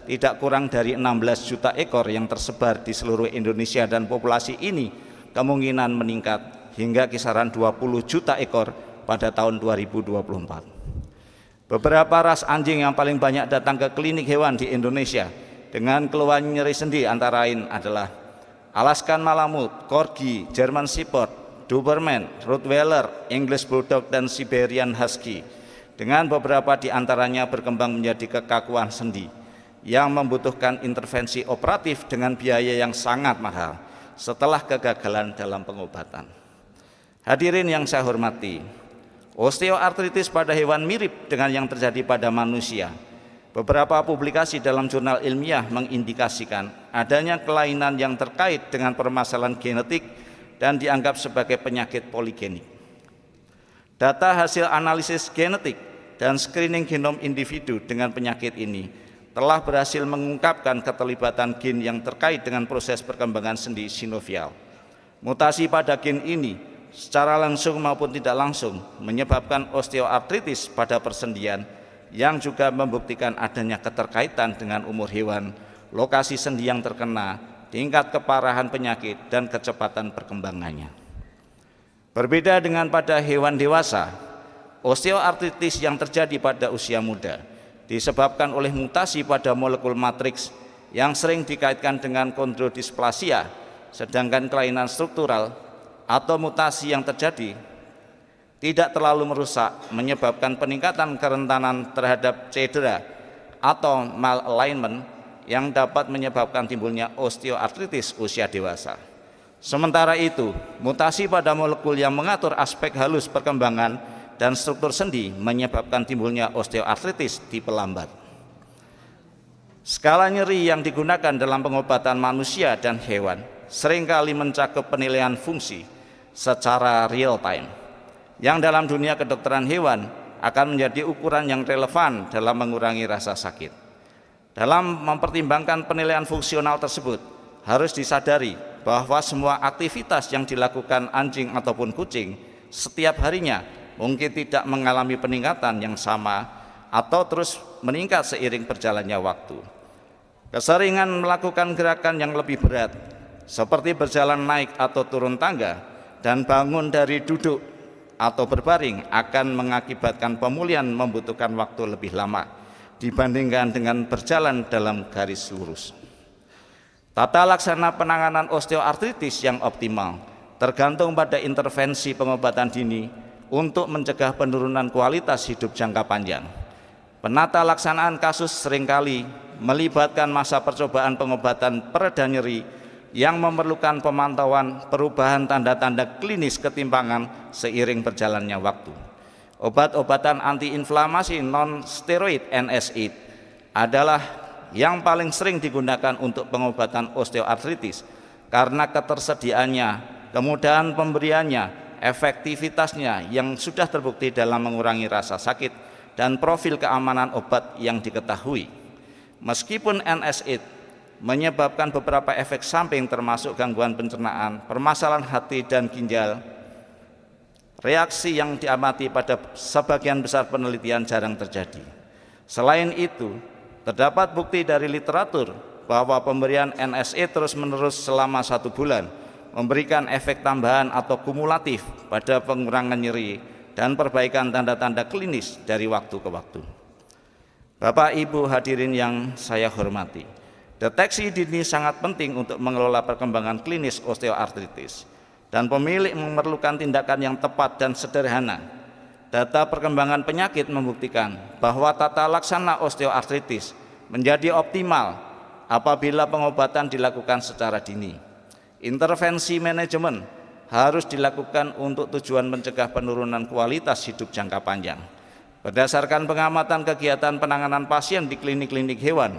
tidak kurang dari 16 juta ekor yang tersebar di seluruh Indonesia, dan populasi ini kemungkinan meningkat hingga kisaran 20 juta ekor pada tahun 2024. Beberapa ras anjing yang paling banyak datang ke klinik hewan di Indonesia dengan keluhan nyeri sendi antara lain adalah Alaskan Malamute, Corgi, German Shepherd, Doberman, Rottweiler, English Bulldog, dan Siberian Husky, dengan beberapa di antaranya berkembang menjadi kekakuan sendi yang membutuhkan intervensi operatif dengan biaya yang sangat mahal setelah kegagalan dalam pengobatan. Hadirin yang saya hormati, osteoartritis pada hewan mirip dengan yang terjadi pada manusia. Beberapa publikasi dalam jurnal ilmiah mengindikasikan adanya kelainan yang terkait dengan permasalahan genetik dan dianggap sebagai penyakit poligenik. Data hasil analisis genetik dan screening genom individu dengan penyakit ini telah berhasil mengungkapkan keterlibatan gen yang terkait dengan proses perkembangan sendi sinovial. Mutasi pada gen ini secara langsung maupun tidak langsung menyebabkan osteoartritis pada persendian, yang juga membuktikan adanya keterkaitan dengan umur hewan, lokasi sendi yang terkena, tingkat keparahan penyakit, dan kecepatan perkembangannya. Berbeda dengan pada hewan dewasa, osteoartritis yang terjadi pada usia muda disebabkan oleh mutasi pada molekul matriks yang sering dikaitkan dengan kondrodisplasia, sedangkan kelainan struktural atau mutasi yang terjadi tidak terlalu merusak, menyebabkan peningkatan kerentanan terhadap cedera atau malalignment yang dapat menyebabkan timbulnya osteoartritis usia dewasa. Sementara itu, mutasi pada molekul yang mengatur aspek halus perkembangan dan struktur sendi menyebabkan timbulnya osteoartritis tipe lambat. Skala nyeri yang digunakan dalam pengobatan manusia dan hewan seringkali mencakup penilaian fungsi secara real time, yang dalam dunia kedokteran hewan akan menjadi ukuran yang relevan dalam mengurangi rasa sakit. Dalam mempertimbangkan penilaian fungsional tersebut, harus disadari bahwa semua aktivitas yang dilakukan anjing ataupun kucing setiap harinya mungkin tidak mengalami peningkatan yang sama atau terus meningkat seiring berjalannya waktu. Keseringan melakukan gerakan yang lebih berat, seperti berjalan naik atau turun tangga, dan bangun dari duduk atau berbaring akan mengakibatkan pemulihan membutuhkan waktu lebih lama dibandingkan dengan berjalan dalam garis lurus. Tata laksana penanganan osteoartritis yang optimal tergantung pada intervensi pengobatan dini untuk mencegah penurunan kualitas hidup jangka panjang. Penata laksanaan kasus seringkali melibatkan masa percobaan pengobatan pereda nyeri yang memerlukan pemantauan perubahan tanda-tanda klinis ketimpangan seiring berjalannya waktu. Obat-obatan antiinflamasi non-steroid NSAID adalah yang paling sering digunakan untuk pengobatan osteoartritis karena ketersediaannya, kemudahan pemberiannya, efektivitasnya yang sudah terbukti dalam mengurangi rasa sakit dan profil keamanan obat yang diketahui. Meskipun NSAID menyebabkan beberapa efek samping termasuk gangguan pencernaan, permasalahan hati dan ginjal, reaksi yang diamati pada sebagian besar penelitian jarang terjadi. Selain itu, terdapat bukti dari literatur bahwa pemberian NSAID terus-menerus selama 1 bulan memberikan efek tambahan atau kumulatif pada pengurangan nyeri dan perbaikan tanda-tanda klinis dari waktu ke waktu. Bapak Ibu hadirin yang saya hormati, deteksi dini sangat penting untuk mengelola perkembangan klinis osteoartritis, dan pemilik memerlukan tindakan yang tepat dan sederhana. Data perkembangan penyakit membuktikan bahwa tata laksana osteoartritis menjadi optimal apabila pengobatan dilakukan secara dini. Intervensi manajemen harus dilakukan untuk tujuan mencegah penurunan kualitas hidup jangka panjang. Berdasarkan pengamatan kegiatan penanganan pasien di klinik-klinik hewan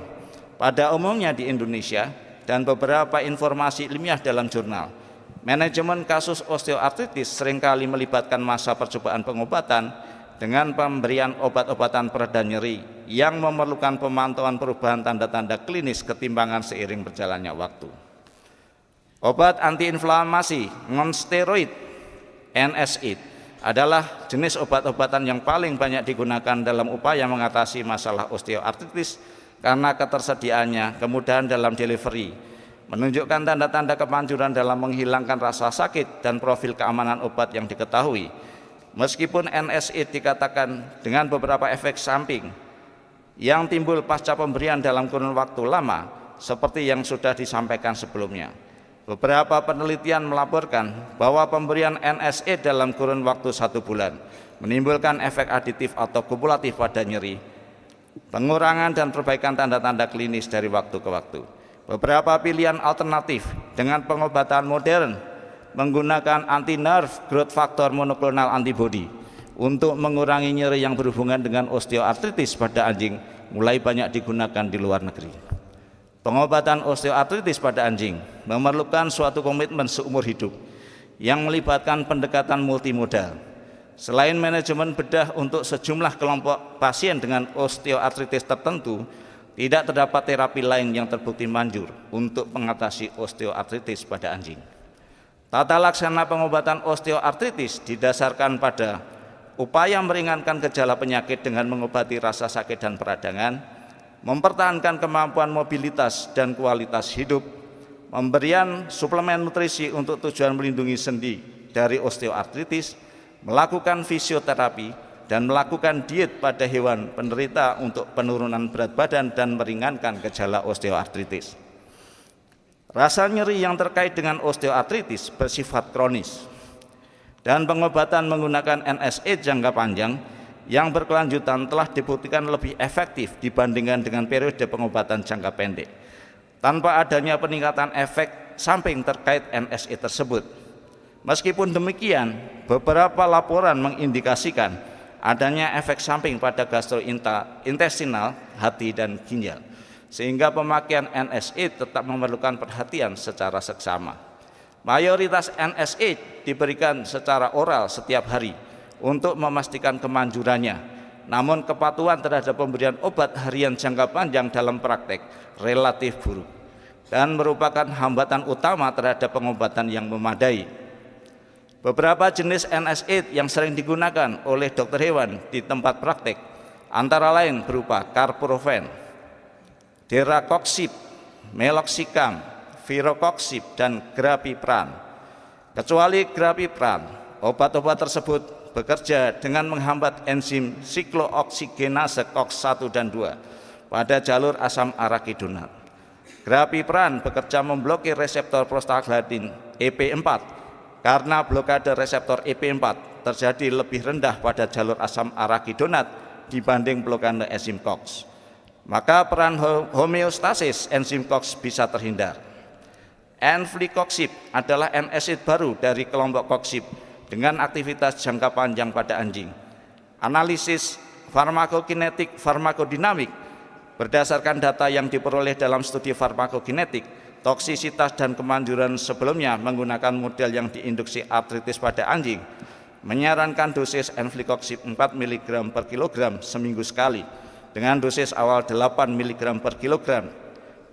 pada umumnya di Indonesia dan beberapa informasi ilmiah dalam jurnal, manajemen kasus osteoartritis seringkali melibatkan masa percobaan pengobatan dengan pemberian obat-obatan pereda nyeri yang memerlukan pemantauan perubahan tanda-tanda klinis ketimpangan seiring berjalannya waktu. Obat antiinflamasi non-steroid NSAID adalah jenis obat-obatan yang paling banyak digunakan dalam upaya mengatasi masalah osteoartritis karena ketersediaannya, kemudahan dalam delivery, menunjukkan tanda-tanda kemanjuran dalam menghilangkan rasa sakit dan profil keamanan obat yang diketahui. Meskipun NSAID dikatakan dengan beberapa efek samping yang timbul pasca pemberian dalam kurun waktu lama seperti yang sudah disampaikan sebelumnya, beberapa penelitian melaporkan bahwa pemberian NSAID dalam kurun waktu 1 bulan menimbulkan efek aditif atau kumulatif pada nyeri, pengurangan dan perbaikan tanda-tanda klinis dari waktu ke waktu. Beberapa pilihan alternatif dengan pengobatan modern menggunakan anti-nerve growth factor monoklonal antibody untuk mengurangi nyeri yang berhubungan dengan osteoartritis pada anjing mulai banyak digunakan di luar negeri. Pengobatan osteoartritis pada anjing memerlukan suatu komitmen seumur hidup yang melibatkan pendekatan multimodal. Selain manajemen bedah untuk sejumlah kelompok pasien dengan osteoartritis tertentu, tidak terdapat terapi lain yang terbukti manjur untuk mengatasi osteoartritis pada anjing. Tata laksana pengobatan osteoartritis didasarkan pada upaya meringankan gejala penyakit dengan mengobati rasa sakit dan peradangan, mempertahankan kemampuan mobilitas dan kualitas hidup, pemberian suplemen nutrisi untuk tujuan melindungi sendi dari osteoartritis, melakukan fisioterapi, dan melakukan diet pada hewan penderita untuk penurunan berat badan dan meringankan gejala osteoartritis. Rasa nyeri yang terkait dengan osteoartritis bersifat kronis, dan pengobatan menggunakan NSAID jangka panjang yang berkelanjutan telah dibuktikan lebih efektif dibandingkan dengan periode pengobatan jangka pendek, tanpa adanya peningkatan efek samping terkait NSAID tersebut. Meskipun demikian, beberapa laporan mengindikasikan adanya efek samping pada gastrointestinal, hati, dan ginjal, sehingga pemakaian NSAID tetap memerlukan perhatian secara seksama. Mayoritas NSAID diberikan secara oral setiap hari untuk memastikan kemanjurannya, namun kepatuhan terhadap pemberian obat harian jangka panjang dalam praktek relatif buruk dan merupakan hambatan utama terhadap pengobatan yang memadai. Beberapa jenis NSAID yang sering digunakan oleh dokter hewan di tempat praktek antara lain berupa carprofen, deracoxib, meloxicam, virocoxib, dan grapipran. Kecuali grapipran, obat-obat tersebut bekerja dengan menghambat enzim siklooksigenase COX-1 dan 2 pada jalur asam arakidonat. Grapipran bekerja memblokir reseptor prostaglandin EP4. Karena blokade reseptor EP4 terjadi lebih rendah pada jalur asam arakidonat dibanding blokade enzim COX, maka peran homeostasis enzim COX bisa terhindar. Enflicoxib adalah N-acid baru dari kelompok coxib dengan aktivitas jangka panjang pada anjing. Analisis farmakokinetik farmakodinamik berdasarkan data yang diperoleh dalam studi farmakokinetik, toksisitas dan kemanjuran sebelumnya menggunakan model yang diinduksi artritis pada anjing, menyarankan dosis enflicoxib 4 mg per kilogram seminggu sekali dengan dosis awal 8 mg per kilogram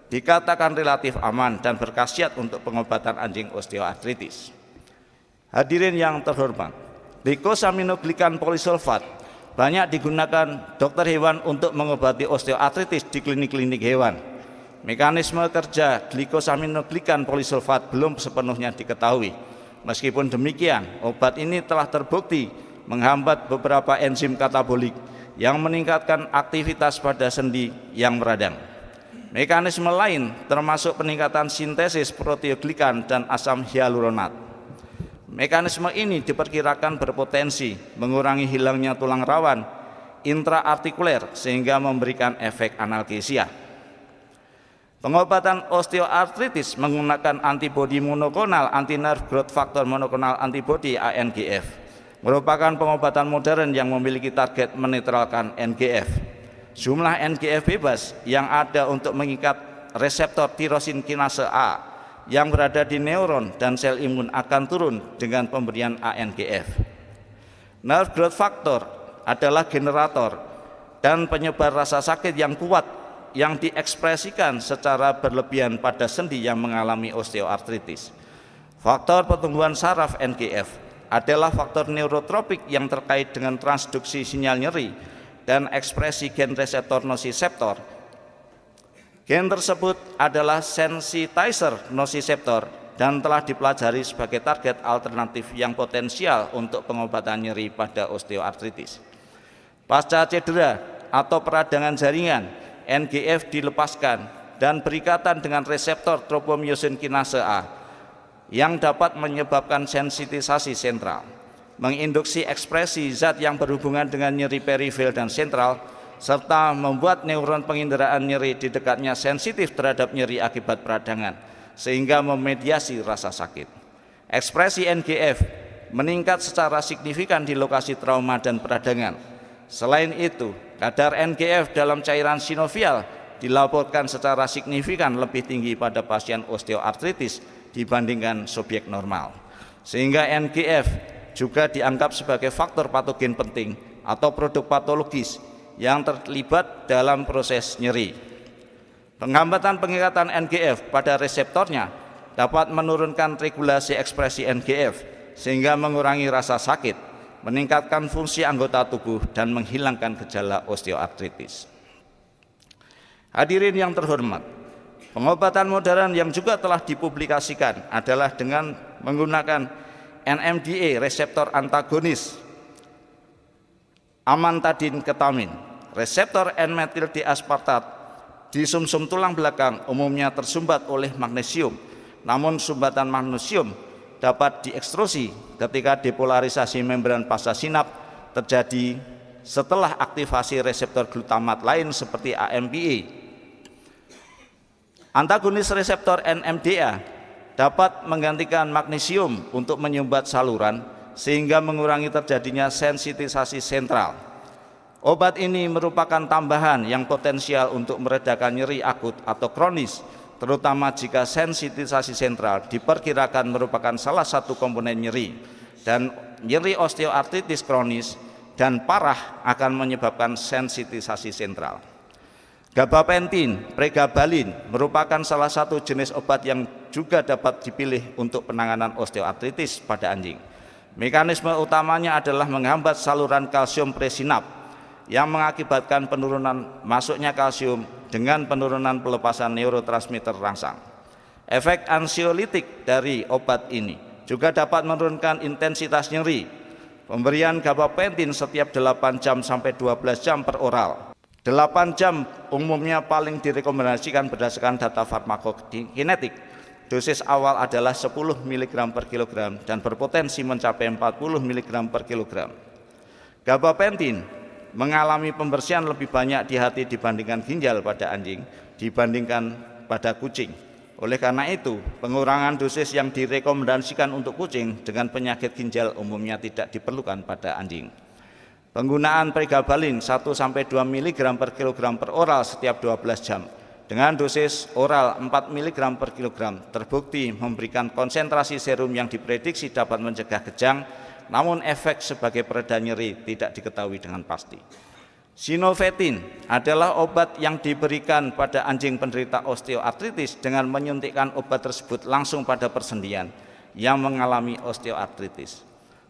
dikatakan relatif aman dan berkhasiat untuk pengobatan anjing osteoartritis. Hadirin yang terhormat, glukosaminoglikan polisulfat banyak digunakan dokter hewan untuk mengobati osteoartritis di klinik-klinik hewan. Mekanisme kerja glukosaminoglikan polisulfat belum sepenuhnya diketahui. Meskipun demikian, obat ini telah terbukti menghambat beberapa enzim katabolik yang meningkatkan aktivitas pada sendi yang meradang. Mekanisme lain termasuk peningkatan sintesis proteoglikan dan asam hyaluronat. Mekanisme ini diperkirakan berpotensi mengurangi hilangnya tulang rawan intraartikuler sehingga memberikan efek analgesia. Pengobatan osteoartritis menggunakan antibodi monoklonal anti-nerve growth factor monoklonal antibody ANGF merupakan pengobatan modern yang memiliki target menetralkan NGF. Jumlah NGF bebas yang ada untuk mengikat reseptor tirosin kinase A yang berada di neuron dan sel imun akan turun dengan pemberian ANGF. Nerve growth factor adalah generator dan penyebar rasa sakit yang kuat yang diekspresikan secara berlebihan pada sendi yang mengalami osteoartritis. Faktor pertumbuhan saraf NGF adalah faktor neurotropik yang terkait dengan transduksi sinyal nyeri dan ekspresi gen reseptor nociceptor. Gen tersebut adalah sensitizer nociceptor dan telah dipelajari sebagai target alternatif yang potensial untuk pengobatan nyeri pada osteoartritis. Pasca cedera atau peradangan jaringan, NGF dilepaskan dan berikatan dengan reseptor tropomyosin kinase A yang dapat menyebabkan sensitisasi sentral, menginduksi ekspresi zat yang berhubungan dengan nyeri perifel dan sentral, serta membuat neuron penginderaan nyeri di dekatnya sensitif terhadap nyeri akibat peradangan, sehingga memediasi rasa sakit. Ekspresi NGF meningkat secara signifikan di lokasi trauma dan peradangan. Selain itu, kadar NGF dalam cairan sinovial dilaporkan secara signifikan lebih tinggi pada pasien osteoartritis dibandingkan subjek normal, sehingga NGF juga dianggap sebagai faktor patogen penting atau produk patologis yang terlibat dalam proses nyeri. Penghambatan pengikatan NGF pada reseptornya dapat menurunkan regulasi ekspresi NGF sehingga mengurangi rasa sakit, meningkatkan fungsi anggota tubuh dan menghilangkan gejala osteoartritis. Hadirin yang terhormat, pengobatan modern yang juga telah dipublikasikan adalah dengan menggunakan NMDA reseptor antagonis amantadin ketamin. Reseptor N-metil diaspartat di sumsum tulang belakang umumnya tersumbat oleh magnesium, namun sumbatan magnesium dapat diekstrusi ketika depolarisasi membran pasca sinap terjadi setelah aktivasi reseptor glutamat lain seperti AMPA. Antagonis reseptor NMDA dapat menggantikan magnesium untuk menyumbat saluran sehingga mengurangi terjadinya sensitisasi sentral. Obat ini merupakan tambahan yang potensial untuk meredakan nyeri akut atau kronis, terutama jika sensitisasi sentral diperkirakan merupakan salah satu komponen nyeri, dan nyeri osteoartritis kronis dan parah akan menyebabkan sensitisasi sentral. Gabapentin, pregabalin merupakan salah satu jenis obat yang juga dapat dipilih untuk penanganan osteoartritis pada anjing. Mekanisme utamanya adalah menghambat saluran kalsium presinap. yang mengakibatkan penurunan masuknya kalsium dengan penurunan pelepasan neurotransmitter rangsang. Efek ansiolitik dari obat ini juga dapat menurunkan intensitas nyeri. Pemberian gabapentin setiap 8 jam sampai 12 jam per oral. 8 jam umumnya paling direkomendasikan berdasarkan data farmakokinetik. Dosis awal adalah 10 mg per kilogram dan berpotensi mencapai 40 mg per kilogram. Gabapentin mengalami pembersihan lebih banyak di hati dibandingkan ginjal pada anjing dibandingkan pada kucing. Oleh karena itu, pengurangan dosis yang direkomendasikan untuk kucing dengan penyakit ginjal umumnya tidak diperlukan pada anjing. Penggunaan pregabalin 1-2 mg per kilogram per oral setiap 12 jam dengan dosis oral 4 mg per kilogram terbukti memberikan konsentrasi serum yang diprediksi dapat mencegah kejang, namun efek sebagai pereda nyeri tidak diketahui dengan pasti. Sinovectin adalah obat yang diberikan pada anjing penderita osteoartritis dengan menyuntikkan obat tersebut langsung pada persendian yang mengalami osteoartritis.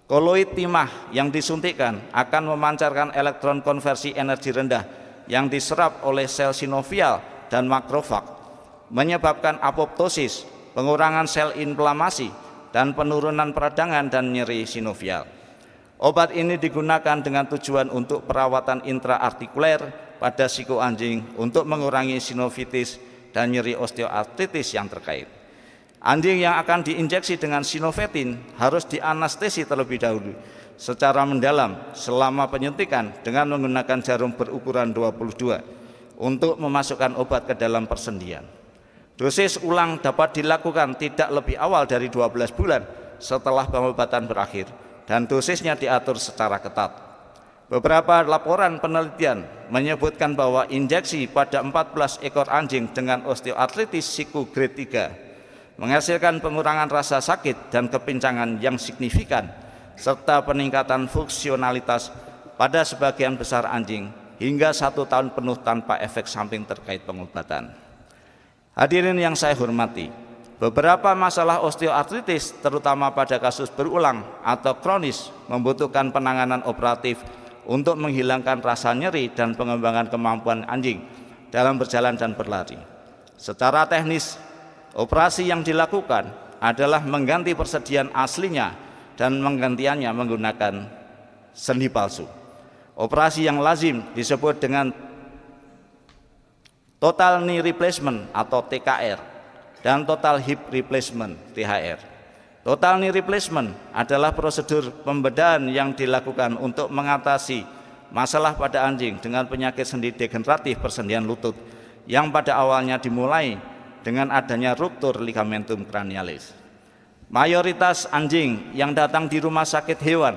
Koloid timah yang disuntikkan akan memancarkan elektron konversi energi rendah yang diserap oleh sel sinovial dan makrofag, menyebabkan apoptosis, pengurangan sel inflamasi, dan penurunan peradangan dan nyeri sinovial. Obat ini digunakan dengan tujuan untuk perawatan intraartikuler pada siku anjing untuk mengurangi sinovitis dan nyeri osteoartritis yang terkait. Anjing yang akan diinjeksi dengan sinovectin harus dianestesi terlebih dahulu secara mendalam selama penyuntikan dengan menggunakan jarum berukuran 22 untuk memasukkan obat ke dalam persendian. Dosis ulang dapat dilakukan tidak lebih awal dari 12 bulan setelah pengobatan berakhir dan dosisnya diatur secara ketat. Beberapa laporan penelitian menyebutkan bahwa injeksi pada 14 ekor anjing dengan osteoartritis siku grade 3 menghasilkan pengurangan rasa sakit dan kepincangan yang signifikan serta peningkatan fungsionalitas pada sebagian besar anjing hingga 1 tahun penuh tanpa efek samping terkait pengobatan. Hadirin yang saya hormati, beberapa masalah osteoartritis terutama pada kasus berulang atau kronis membutuhkan penanganan operatif untuk menghilangkan rasa nyeri dan pengembangan kemampuan anjing dalam berjalan dan berlari. Secara teknis, operasi yang dilakukan adalah mengganti persediaan aslinya dan menggantiannya menggunakan sendi palsu. Operasi yang lazim disebut dengan total knee replacement atau TKR dan total hip replacement THR. Total knee replacement adalah prosedur pembedahan yang dilakukan untuk mengatasi masalah pada anjing dengan penyakit sendi degeneratif persendian lutut yang pada awalnya dimulai dengan adanya ruptur ligamentum cranialis. Mayoritas anjing yang datang di rumah sakit hewan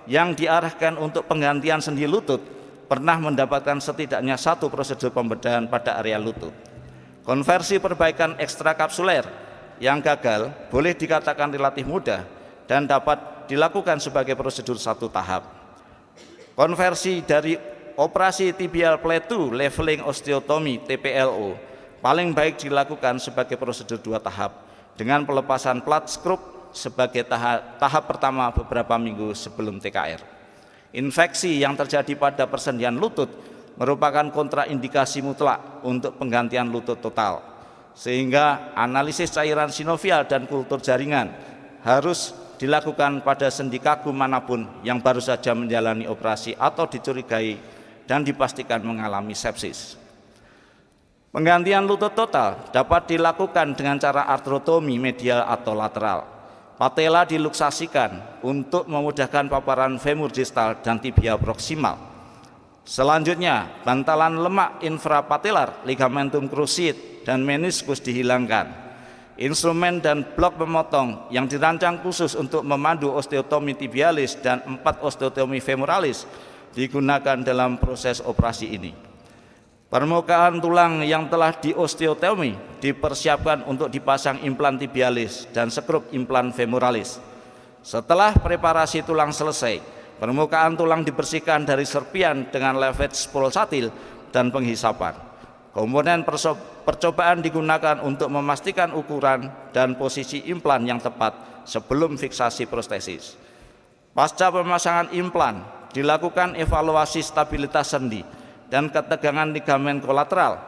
yang diarahkan untuk penggantian sendi lutut pernah mendapatkan setidaknya 1 prosedur pembedahan pada area lutut. Konversi perbaikan ekstrakapsuler yang gagal boleh dikatakan relatif mudah dan dapat dilakukan sebagai prosedur 1 tahap. Konversi dari operasi tibial plateau leveling osteotomy TPLO paling baik dilakukan sebagai prosedur 2 tahap dengan pelepasan plat skrup sebagai tahap pertama beberapa minggu sebelum TKR. Infeksi yang terjadi pada persendian lutut merupakan kontraindikasi mutlak untuk penggantian lutut total, sehingga analisis cairan sinovial dan kultur jaringan harus dilakukan pada sendi kagum manapun yang baru saja menjalani operasi atau dicurigai dan dipastikan mengalami sepsis. Penggantian lutut total dapat dilakukan dengan cara artrotomi medial atau lateral. Patella diluksasikan untuk memudahkan paparan femur distal dan tibia proksimal. Selanjutnya, bantalan lemak infrapatelar, ligamentum cruciate dan meniskus dihilangkan. Instrumen dan blok pemotong yang dirancang khusus untuk memandu osteotomi tibialis dan 4 osteotomi femoralis digunakan dalam proses operasi ini. Permukaan tulang yang telah diosteotomi dipersiapkan untuk dipasang implan tibialis dan skrup implan femoralis. Setelah preparasi tulang selesai, permukaan tulang dibersihkan dari serpian dengan lavage pulsatil dan penghisapan. Komponen percobaan digunakan untuk memastikan ukuran dan posisi implan yang tepat sebelum fiksasi prostesis. Pasca pemasangan implan, dilakukan evaluasi stabilitas sendi dan ketegangan ligamen kolateral.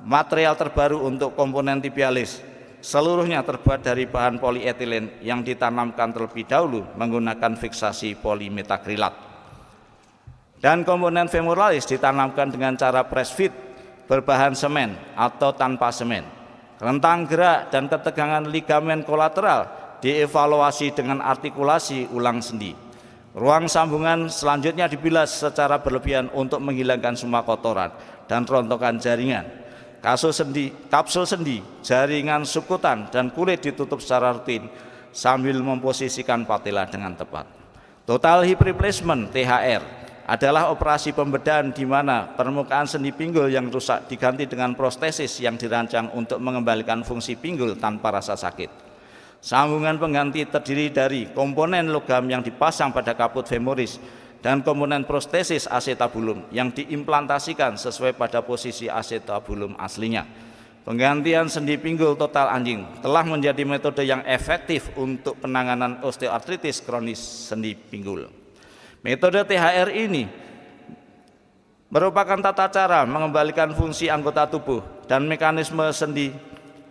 Material terbaru untuk komponen tibialis seluruhnya terbuat dari bahan polietilen yang ditanamkan terlebih dahulu menggunakan fiksasi polimetakrilat. Dan komponen femoralis ditanamkan dengan cara press fit berbahan semen atau tanpa semen. Rentang gerak dan ketegangan ligamen kolateral dievaluasi dengan artikulasi ulang sendi. Ruang sambungan selanjutnya dibilas secara berlebihan untuk menghilangkan semua kotoran dan rontokan jaringan. Kapsul sendi, jaringan subkutan, dan kulit ditutup secara rutin sambil memposisikan patella dengan tepat. Total hip replacement (THR) adalah operasi pembedahan di mana permukaan sendi pinggul yang rusak diganti dengan prostesis yang dirancang untuk mengembalikan fungsi pinggul tanpa rasa sakit. Sambungan pengganti terdiri dari komponen logam yang dipasang pada kaput femoris dan komponen prostesis acetabulum yang diimplantasikan sesuai pada posisi acetabulum aslinya. Penggantian sendi pinggul total anjing telah menjadi metode yang efektif untuk penanganan osteoartritis kronis sendi pinggul. Metode THR ini merupakan tata cara mengembalikan fungsi anggota tubuh dan mekanisme sendi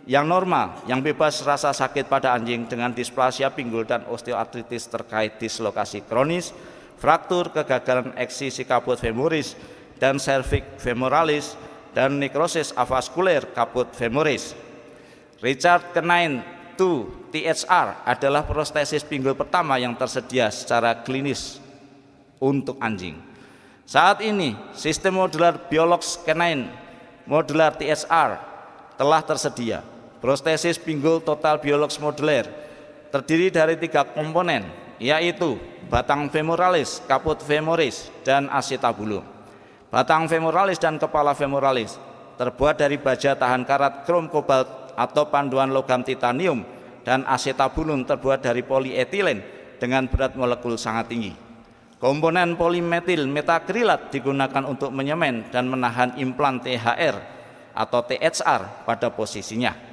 yang normal, yang bebas rasa sakit pada anjing dengan displasia pinggul dan osteoartritis terkait dislokasi kronis, fraktur, kegagalan eksisi kaput femoris dan cervix femoralis, dan nekrosis avaskuler kaput femoris. Richard Canine 2 THR adalah prostesis pinggul pertama yang tersedia secara klinis untuk anjing. Saat ini, sistem modular Biolox Canine modular THR telah tersedia. Prostesis pinggul total Biolox modular terdiri dari 3 komponen, yaitu batang femoralis, kaput femoris, dan acetabulum. Batang femoralis dan kepala femoralis terbuat dari baja tahan karat krom kobalt atau panduan logam titanium, dan acetabulum terbuat dari polietilen dengan berat molekul sangat tinggi. Komponen polimetil metakrilat digunakan untuk menyemen dan menahan implan THR atau THR pada posisinya.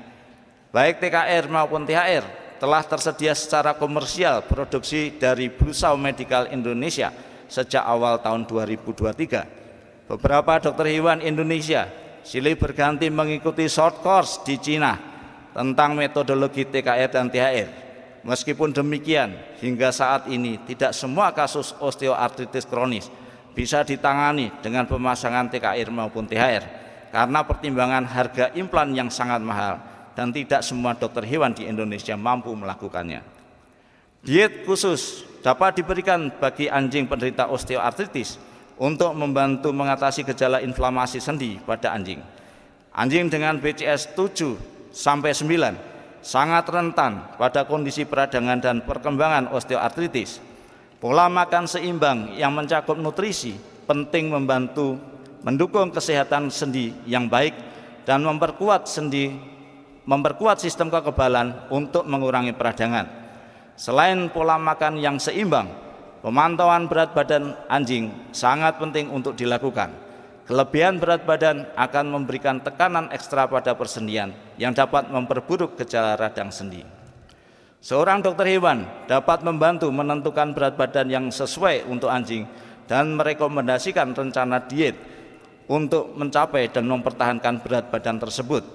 Baik TKR maupun THR telah tersedia secara komersial produksi dari Bluesau Medical Indonesia sejak awal tahun 2023. Beberapa dokter hewan Indonesia silih berganti mengikuti short course di Cina tentang metodologi TKR dan THR. Meskipun demikian, hingga saat ini tidak semua kasus osteoartritis kronis bisa ditangani dengan pemasangan TKR maupun THR karena pertimbangan harga implan yang sangat mahal dan tidak semua dokter hewan di Indonesia mampu melakukannya. Diet khusus dapat diberikan bagi anjing penderita osteoartritis untuk membantu mengatasi gejala inflamasi sendi pada anjing. Anjing dengan BCS 7 sampai 9 sangat rentan pada kondisi peradangan dan perkembangan osteoartritis. Pola makan seimbang yang mencakup nutrisi penting membantu mendukung kesehatan sendi yang baik dan memperkuat sistem kekebalan untuk mengurangi peradangan. Selain pola makan yang seimbang, pemantauan berat badan anjing sangat penting untuk dilakukan. Kelebihan berat badan akan memberikan tekanan ekstra pada persendian yang dapat memperburuk gejala radang sendi. Seorang dokter hewan dapat membantu menentukan berat badan yang sesuai untuk anjing dan merekomendasikan rencana diet untuk mencapai dan mempertahankan berat badan tersebut.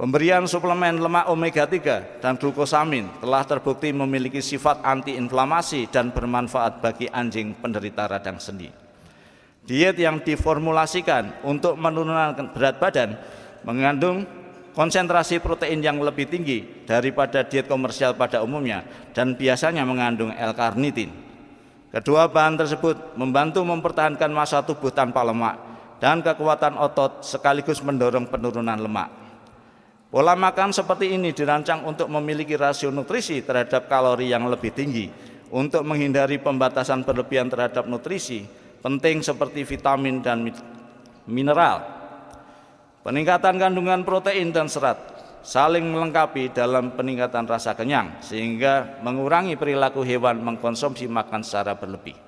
Pemberian suplemen lemak omega 3 dan glukosamin telah terbukti memiliki sifat antiinflamasi dan bermanfaat bagi anjing penderita radang sendi. Diet yang diformulasikan untuk menurunkan berat badan mengandung konsentrasi protein yang lebih tinggi daripada diet komersial pada umumnya dan biasanya mengandung L-karnitin. Kedua bahan tersebut membantu mempertahankan massa tubuh tanpa lemak dan kekuatan otot sekaligus mendorong penurunan lemak. Pola makan seperti ini dirancang untuk memiliki rasio nutrisi terhadap kalori yang lebih tinggi untuk menghindari pembatasan berlebihan terhadap nutrisi penting seperti vitamin dan mineral. Peningkatan kandungan protein dan serat saling melengkapi dalam peningkatan rasa kenyang sehingga mengurangi perilaku hewan mengkonsumsi makan secara berlebih.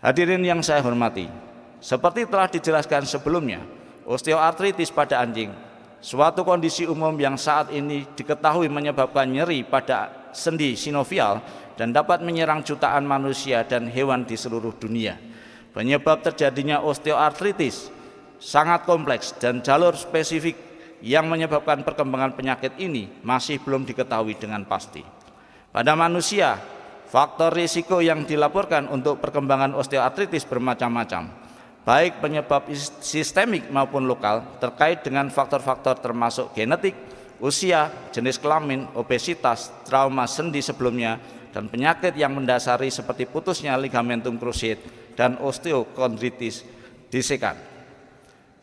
Hadirin yang saya hormati, seperti telah dijelaskan sebelumnya, osteoartritis pada anjing suatu kondisi umum yang saat ini diketahui menyebabkan nyeri pada sendi sinovial dan dapat menyerang jutaan manusia dan hewan di seluruh dunia. Penyebab terjadinya osteoartritis sangat kompleks dan jalur spesifik yang menyebabkan perkembangan penyakit ini masih belum diketahui dengan pasti. Pada manusia, faktor risiko yang dilaporkan untuk perkembangan osteoartritis bermacam-macam, baik penyebab sistemik maupun lokal terkait dengan faktor-faktor termasuk genetik, usia, jenis kelamin, obesitas, trauma sendi sebelumnya, dan penyakit yang mendasari seperti putusnya ligamentum cruciate dan osteokondritis dissecan.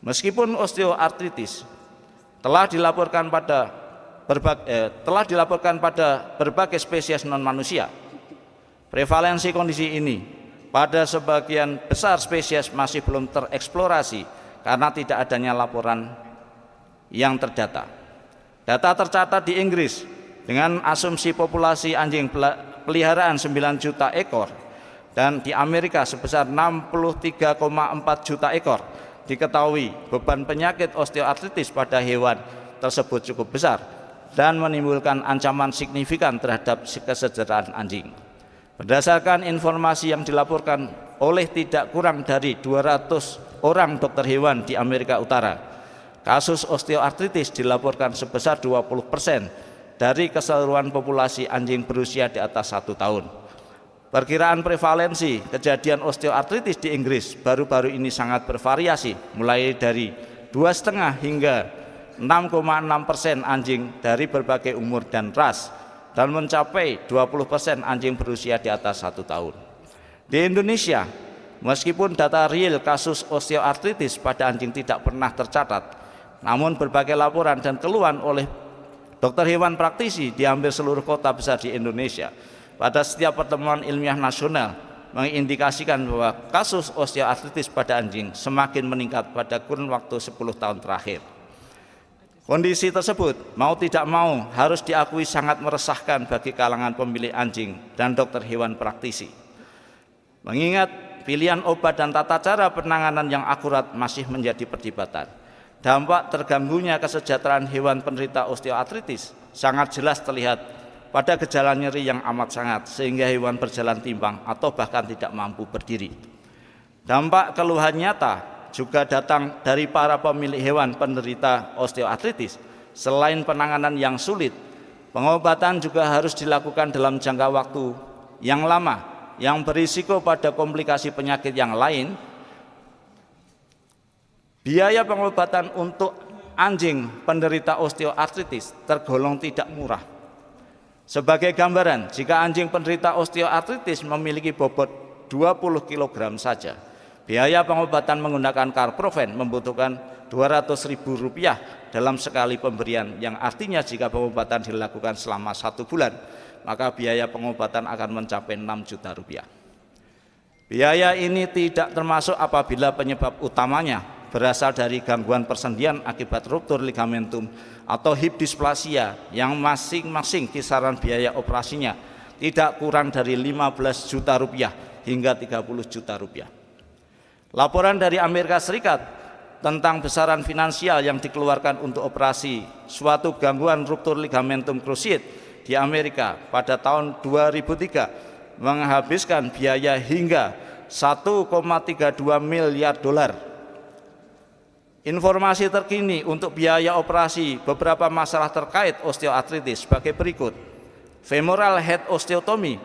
Meskipun osteoartritis telah dilaporkan pada berbagai spesies non-manusia, prevalensi kondisi ini pada sebagian besar spesies masih belum tereksplorasi karena tidak adanya laporan yang terdata. Data tercatat di Inggris dengan asumsi populasi anjing peliharaan 9 juta ekor dan di Amerika sebesar 63,4 juta ekor. Diketahui beban penyakit osteoartritis pada hewan tersebut cukup besar dan menimbulkan ancaman signifikan terhadap kesejahteraan anjing. Berdasarkan informasi yang dilaporkan oleh tidak kurang dari 200 orang dokter hewan di Amerika Utara, kasus osteoartritis dilaporkan sebesar 20% dari keseluruhan populasi anjing berusia di atas 1 tahun. Perkiraan prevalensi kejadian osteoartritis di Inggris baru-baru ini sangat bervariasi, mulai dari 2,5 hingga 6,6% anjing dari berbagai umur dan ras, dan mencapai 20% anjing berusia di atas 1 tahun. Di Indonesia, meskipun data real kasus osteoartritis pada anjing tidak pernah tercatat, namun berbagai laporan dan keluhan oleh dokter hewan praktisi di hampir seluruh kota besar di Indonesia pada setiap pertemuan ilmiah nasional mengindikasikan bahwa kasus osteoartritis pada anjing semakin meningkat pada kurun waktu 10 tahun terakhir. Kondisi tersebut mau tidak mau harus diakui sangat meresahkan bagi kalangan pemilik anjing dan dokter hewan praktisi. Mengingat pilihan obat dan tata cara penanganan yang akurat masih menjadi perdebatan, dampak terganggunya kesejahteraan hewan penderita osteoartritis sangat jelas terlihat pada gejala nyeri yang amat sangat sehingga hewan berjalan timpang atau bahkan tidak mampu berdiri. Dampak keluhan nyata juga datang dari para pemilik hewan penderita osteoartritis. Selain penanganan yang sulit, pengobatan juga harus dilakukan dalam jangka waktu yang lama yang berisiko pada komplikasi penyakit yang lain. Biaya pengobatan untuk anjing penderita osteoartritis tergolong tidak murah. Sebagai gambaran, jika anjing penderita osteoartritis memiliki bobot 20 kg saja, biaya pengobatan menggunakan carprofen membutuhkan Rp200.000 dalam sekali pemberian, yang artinya jika pengobatan dilakukan selama 1 bulan, maka biaya pengobatan akan mencapai Rp6 juta. Biaya ini tidak termasuk apabila penyebab utamanya berasal dari gangguan persendian akibat ruptur ligamentum atau hip dysplasia, yang masing-masing kisaran biaya operasinya tidak kurang dari Rp15 juta hingga Rp30 juta. Laporan dari Amerika Serikat tentang besaran finansial yang dikeluarkan untuk operasi suatu gangguan ruptur ligamentum cruciate di Amerika pada tahun 2003 menghabiskan biaya hingga $1,32 miliar. Informasi terkini untuk biaya operasi beberapa masalah terkait osteoartritis sebagai berikut. Femoral head osteotomy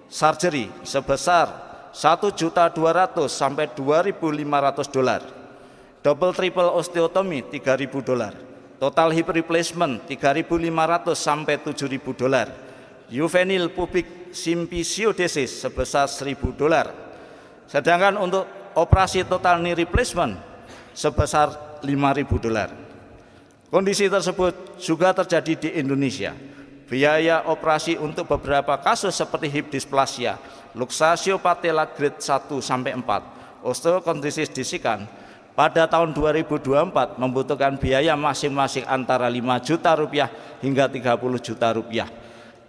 surgery sebesar $1.200.000 sampai $2.500. Double triple osteotomy $3.000. Total hip replacement $3.500 sampai $7.000. Juvenile pubic symphysiodesis sebesar $1.000. Sedangkan untuk operasi total knee replacement sebesar $5.000. Kondisi tersebut juga terjadi di Indonesia. Biaya operasi untuk beberapa kasus seperti hip dysplasia, luxatio patella grade 1 sampai 4, osteokondritis dissecan pada tahun 2024 membutuhkan biaya masing-masing antara Rp5 juta hingga Rp30 juta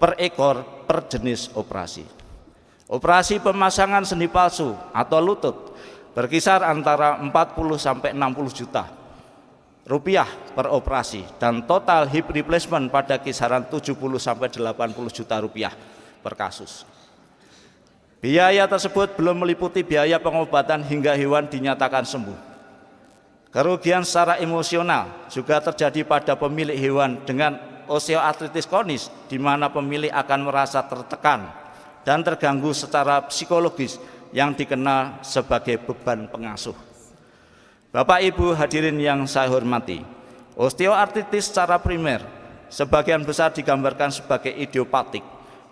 per ekor per jenis operasi. Operasi pemasangan sendi palsu atau lutut berkisar antara 40 sampai 60 juta rupiah per operasi, dan total hip replacement pada kisaran 70 sampai 80 juta rupiah per kasus. Biaya tersebut belum meliputi biaya pengobatan hingga hewan dinyatakan sembuh. Kerugian secara emosional juga terjadi pada pemilik hewan dengan osteoartritis kronis, di mana pemilik akan merasa tertekan dan terganggu secara psikologis yang dikenal sebagai beban pengasuh. Bapak Ibu hadirin yang saya hormati, osteoartritis secara primer sebagian besar digambarkan sebagai idiopatik,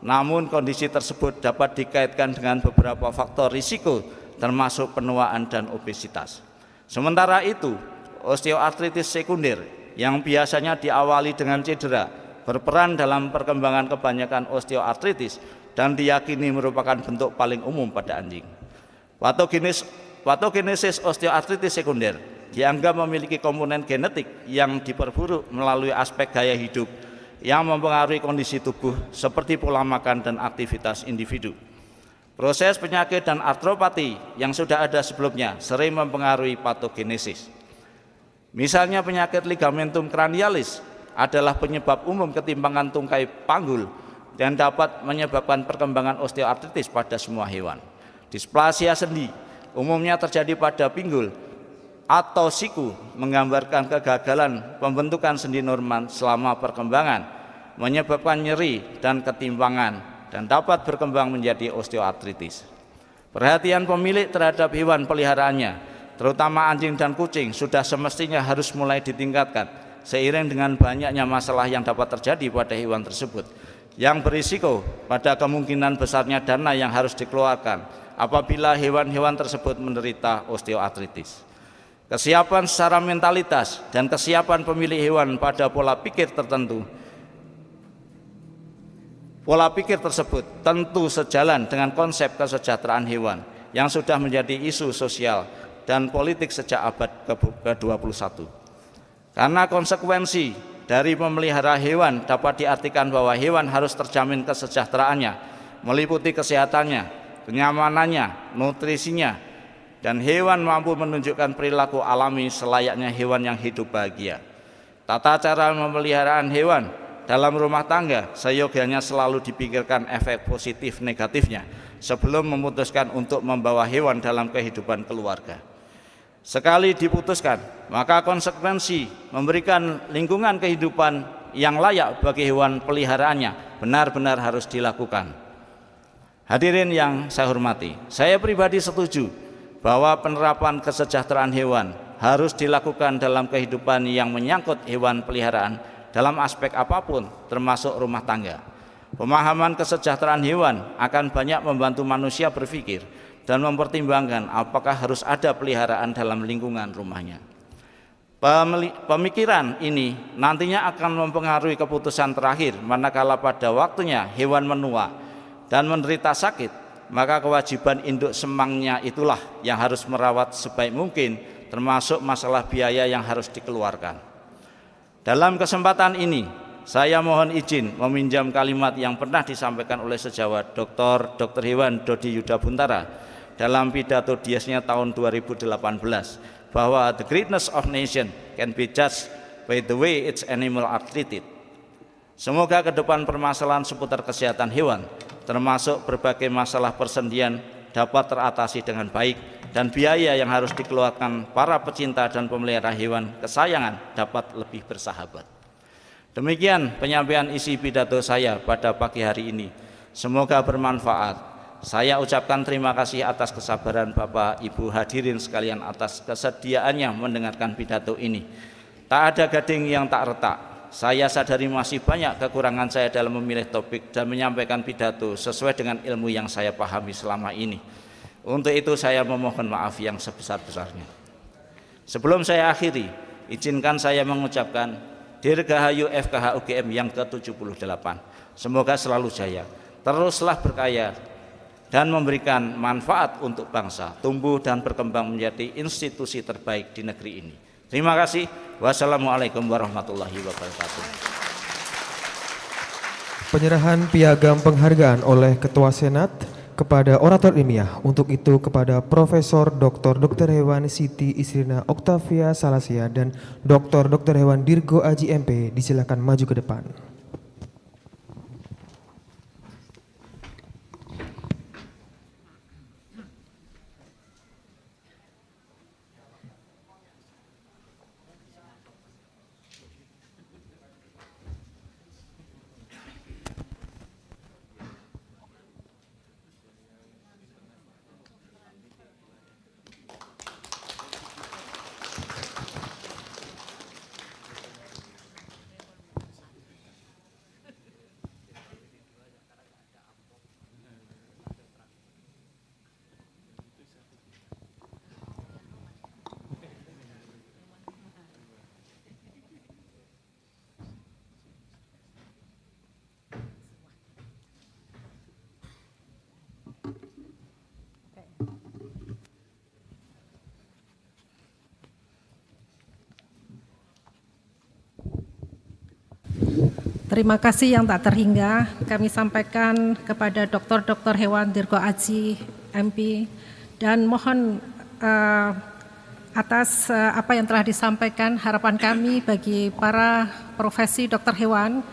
namun kondisi tersebut dapat dikaitkan dengan beberapa faktor risiko termasuk penuaan dan obesitas. Sementara itu, osteoartritis sekunder yang biasanya diawali dengan cedera berperan dalam perkembangan kebanyakan osteoartritis dan diyakini merupakan bentuk paling umum pada anjing. Patogenesis osteoartritis sekunder dianggap memiliki komponen genetik yang diperburuk melalui aspek gaya hidup yang mempengaruhi kondisi tubuh seperti pola makan dan aktivitas individu. Proses penyakit dan artropati yang sudah ada sebelumnya sering mempengaruhi patogenesis. Misalnya penyakit ligamentum cranialis adalah penyebab umum ketimpangan tungkai panggul dan dapat menyebabkan perkembangan osteoartritis pada semua hewan. Displasia sendi umumnya terjadi pada pinggul atau siku, menggambarkan kegagalan pembentukan sendi normal selama perkembangan, menyebabkan nyeri dan ketimpangan dan dapat berkembang menjadi osteoartritis. Perhatian pemilik terhadap hewan peliharaannya, terutama anjing dan kucing, sudah semestinya harus mulai ditingkatkan seiring dengan banyaknya masalah yang dapat terjadi pada hewan tersebut, yang berisiko pada kemungkinan besarnya dana yang harus dikeluarkan apabila hewan-hewan tersebut menderita osteoartritis. Kesiapan secara mentalitas dan kesiapan pemilik hewan pada pola pikir tertentu. Pola pikir tersebut tentu sejalan dengan konsep kesejahteraan hewan yang sudah menjadi isu sosial dan politik sejak abad ke-21. Karena konsekuensi dari memelihara hewan dapat diartikan bahwa hewan harus terjamin kesejahteraannya, meliputi kesehatannya, kenyamanannya, nutrisinya, dan hewan mampu menunjukkan perilaku alami selayaknya hewan yang hidup bahagia. Tata cara pemeliharaan hewan dalam rumah tangga seyogianya selalu dipikirkan efek positif negatifnya sebelum memutuskan untuk membawa hewan dalam kehidupan keluarga. Sekali diputuskan, maka konsekuensi memberikan lingkungan kehidupan yang layak bagi hewan peliharaannya benar-benar harus dilakukan. Hadirin yang saya hormati, saya pribadi setuju bahwa penerapan kesejahteraan hewan harus dilakukan dalam kehidupan yang menyangkut hewan peliharaan dalam aspek apapun, termasuk rumah tangga. Pemahaman kesejahteraan hewan akan banyak membantu manusia berpikir dan mempertimbangkan apakah harus ada peliharaan dalam lingkungan rumahnya. Pemikiran ini nantinya akan mempengaruhi keputusan terakhir manakala pada waktunya hewan menua dan menderita sakit, maka kewajiban induk semangnya itulah yang harus merawat sebaik mungkin, termasuk masalah biaya yang harus dikeluarkan. Dalam kesempatan ini, saya mohon izin meminjam kalimat yang pernah disampaikan oleh sejawat Dr. Hewan Dodi Yuda Buntara dalam pidato Diasnya tahun 2018 bahwa the greatness of nation can be judged by the way its animal are treated. Semoga ke depan permasalahan seputar kesehatan hewan, termasuk berbagai masalah persendian, dapat teratasi dengan baik dan biaya yang harus dikeluarkan para pecinta dan pemelihara hewan kesayangan dapat lebih bersahabat. Demikian penyampaian isi pidato saya pada pagi hari ini. Semoga bermanfaat. Saya ucapkan terima kasih atas kesabaran Bapak Ibu hadirin sekalian atas kesediaannya mendengarkan pidato ini. Tak ada gading yang tak retak. Saya sadari masih banyak kekurangan saya dalam memilih topik dan menyampaikan pidato sesuai dengan ilmu yang saya pahami selama ini. Untuk itu saya memohon maaf yang sebesar-besarnya. Sebelum saya akhiri, izinkan saya mengucapkan Dirgahayu FKH UGM yang ke-78. Semoga selalu jaya, teruslah berkaya dan memberikan manfaat untuk bangsa, tumbuh dan berkembang menjadi institusi terbaik di negeri ini. Terima kasih. Wassalamualaikum warahmatullahi wabarakatuh. Penyerahan piagam penghargaan oleh Ketua Senat kepada orator ilmiah, untuk itu kepada Profesor Dr. Hewan Siti Isrina Oktavia Salasia dan Dr. Hewan Dirgo Aji MP disilakan maju ke depan. Terima kasih yang tak terhingga kami sampaikan kepada Dr. Hewan Dirgo Aji, MP, dan mohon atas apa yang telah disampaikan, harapan kami bagi para profesi dokter hewan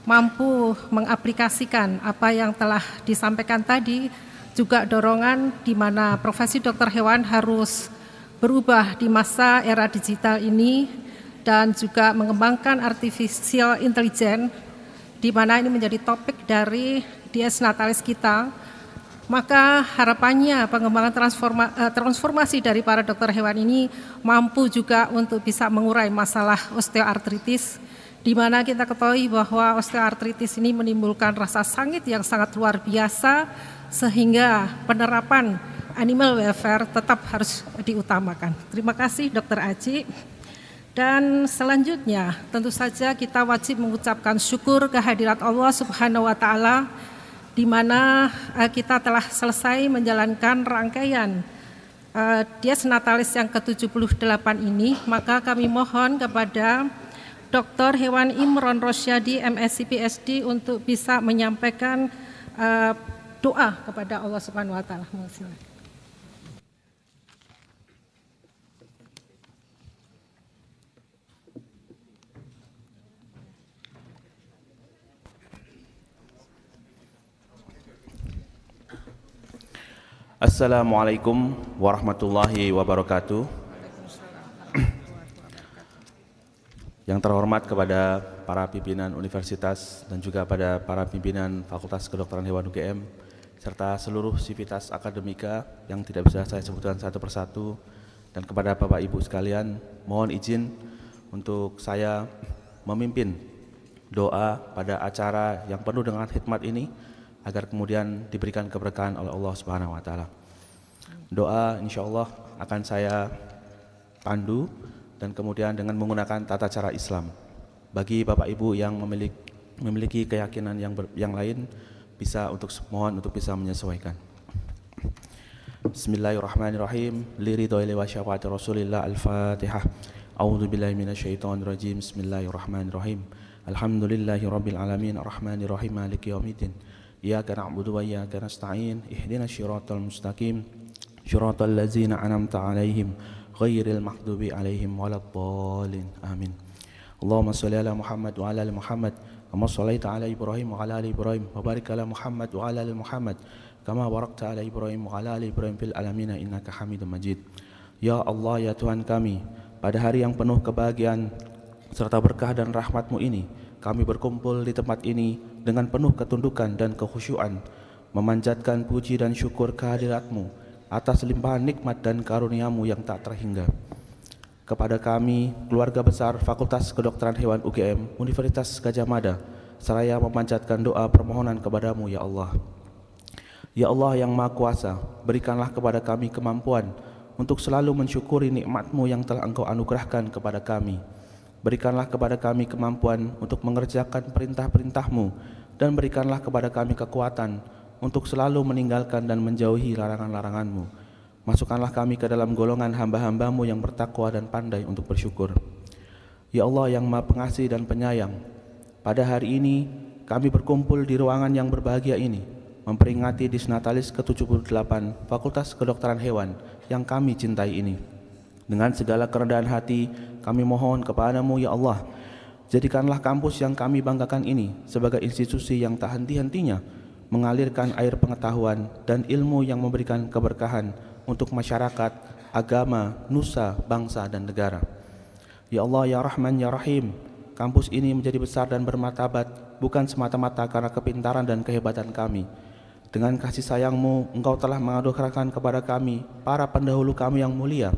mampu mengaplikasikan apa yang telah disampaikan tadi, juga dorongan di mana profesi dokter hewan harus berubah di masa era digital ini, dan juga mengembangkan artificial intelligence, di mana ini menjadi topik dari Dies Natalis kita. Maka harapannya pengembangan transformasi dari para dokter hewan ini mampu juga untuk bisa mengurai masalah osteoartritis, di mana kita ketahui bahwa osteoartritis ini menimbulkan rasa sakit yang sangat luar biasa, sehingga penerapan animal welfare tetap harus diutamakan. Terima kasih Dr. Aji. Dan selanjutnya tentu saja kita wajib mengucapkan syukur kehadirat Allah Subhanahu wa Ta'ala, di mana kita telah selesai menjalankan rangkaian Dies Natalis yang ke-78 ini. Maka kami mohon kepada Dr. Hewan Imron Rosyadi, MSc PhD, untuk bisa menyampaikan doa kepada Allah Subhanahu wa Ta'ala. Assalamualaikum warahmatullahi wabarakatuh. Yang terhormat kepada para pimpinan universitas dan juga pada para pimpinan Fakultas Kedokteran Hewan UGM serta seluruh sivitas akademika yang tidak bisa saya sebutkan satu persatu, dan kepada Bapak Ibu sekalian, mohon izin untuk saya memimpin doa pada acara yang penuh dengan hikmat ini, agar kemudian diberikan keberkahan oleh Allah Subhanahu wa Ta'ala. Doa insyaallah akan saya pandu dan kemudian dengan menggunakan tata cara Islam. Bagi Bapak Ibu yang memiliki keyakinan yang lain, mohon untuk bisa menyesuaikan. Bismillahirrahmanirrahim. Liridhoili wa syafaati Rasulillah. Al-Fatihah. A'udzu billahi minasyaitonir rajim. Bismillahirrahmanirrahim. Alhamdulillahirabbil alamin, arrahmanirrahim, maliki yaumiddin. Iyyaka na'budu wa iyyaka nasta'in. Ihdinas siratal mustaqim. Siratal ladzina an'amta 'alaihim ghairil maghdubi 'alaihim waladdallin. Amin. Allahumma shalli ala Muhammad wa ala ali Muhammad kama shallaita ala Ibrahim wa ala ali Ibrahim wa barik ala Muhammad wa ala ali Muhammad kama barakta ala Ibrahim wa ala ali Ibrahim fil alamin innaka Hamidum Majid. Ya Allah, ya Tuhan kami, pada hari yang penuh kebahagiaan serta berkah dan rahmat-Mu ini, kami berkumpul di tempat ini dengan penuh ketundukan dan kekhusyuan, memanjatkan puji dan syukur kehadirat-Mu atas limpahan nikmat dan karunia-Mu yang tak terhingga. Kepada kami, keluarga besar Fakultas Kedokteran Hewan UGM Universitas Gadjah Mada, seraya memanjatkan doa permohonan kepada-Mu, ya Allah. Ya Allah yang Maha Kuasa, berikanlah kepada kami kemampuan untuk selalu mensyukuri nikmat-Mu yang telah Engkau anugerahkan kepada kami. Berikanlah kepada kami kemampuan untuk mengerjakan perintah-perintah-Mu, dan berikanlah kepada kami kekuatan untuk selalu meninggalkan dan menjauhi larangan-larangan-Mu. Masukkanlah kami ke dalam golongan hamba-hamba-Mu yang bertakwa dan pandai untuk bersyukur. Ya Allah yang Maha Pengasih dan Penyayang, pada hari ini kami berkumpul di ruangan yang berbahagia ini, memperingati Dies Natalis ke-78 Fakultas Kedokteran Hewan yang kami cintai ini. Dengan segala kerendahan hati, kami mohon kepada-Mu, ya Allah, jadikanlah kampus yang kami banggakan ini sebagai institusi yang tak henti-hentinya mengalirkan air pengetahuan dan ilmu yang memberikan keberkahan untuk masyarakat, agama, nusa, bangsa, dan negara. Ya Allah, ya Rahman, ya Rahim, kampus ini menjadi besar dan bermartabat bukan semata-mata karena kepintaran dan kehebatan kami. Dengan kasih sayang-Mu, Engkau telah menganugerahkan kepada kami para pendahulu kami yang mulia,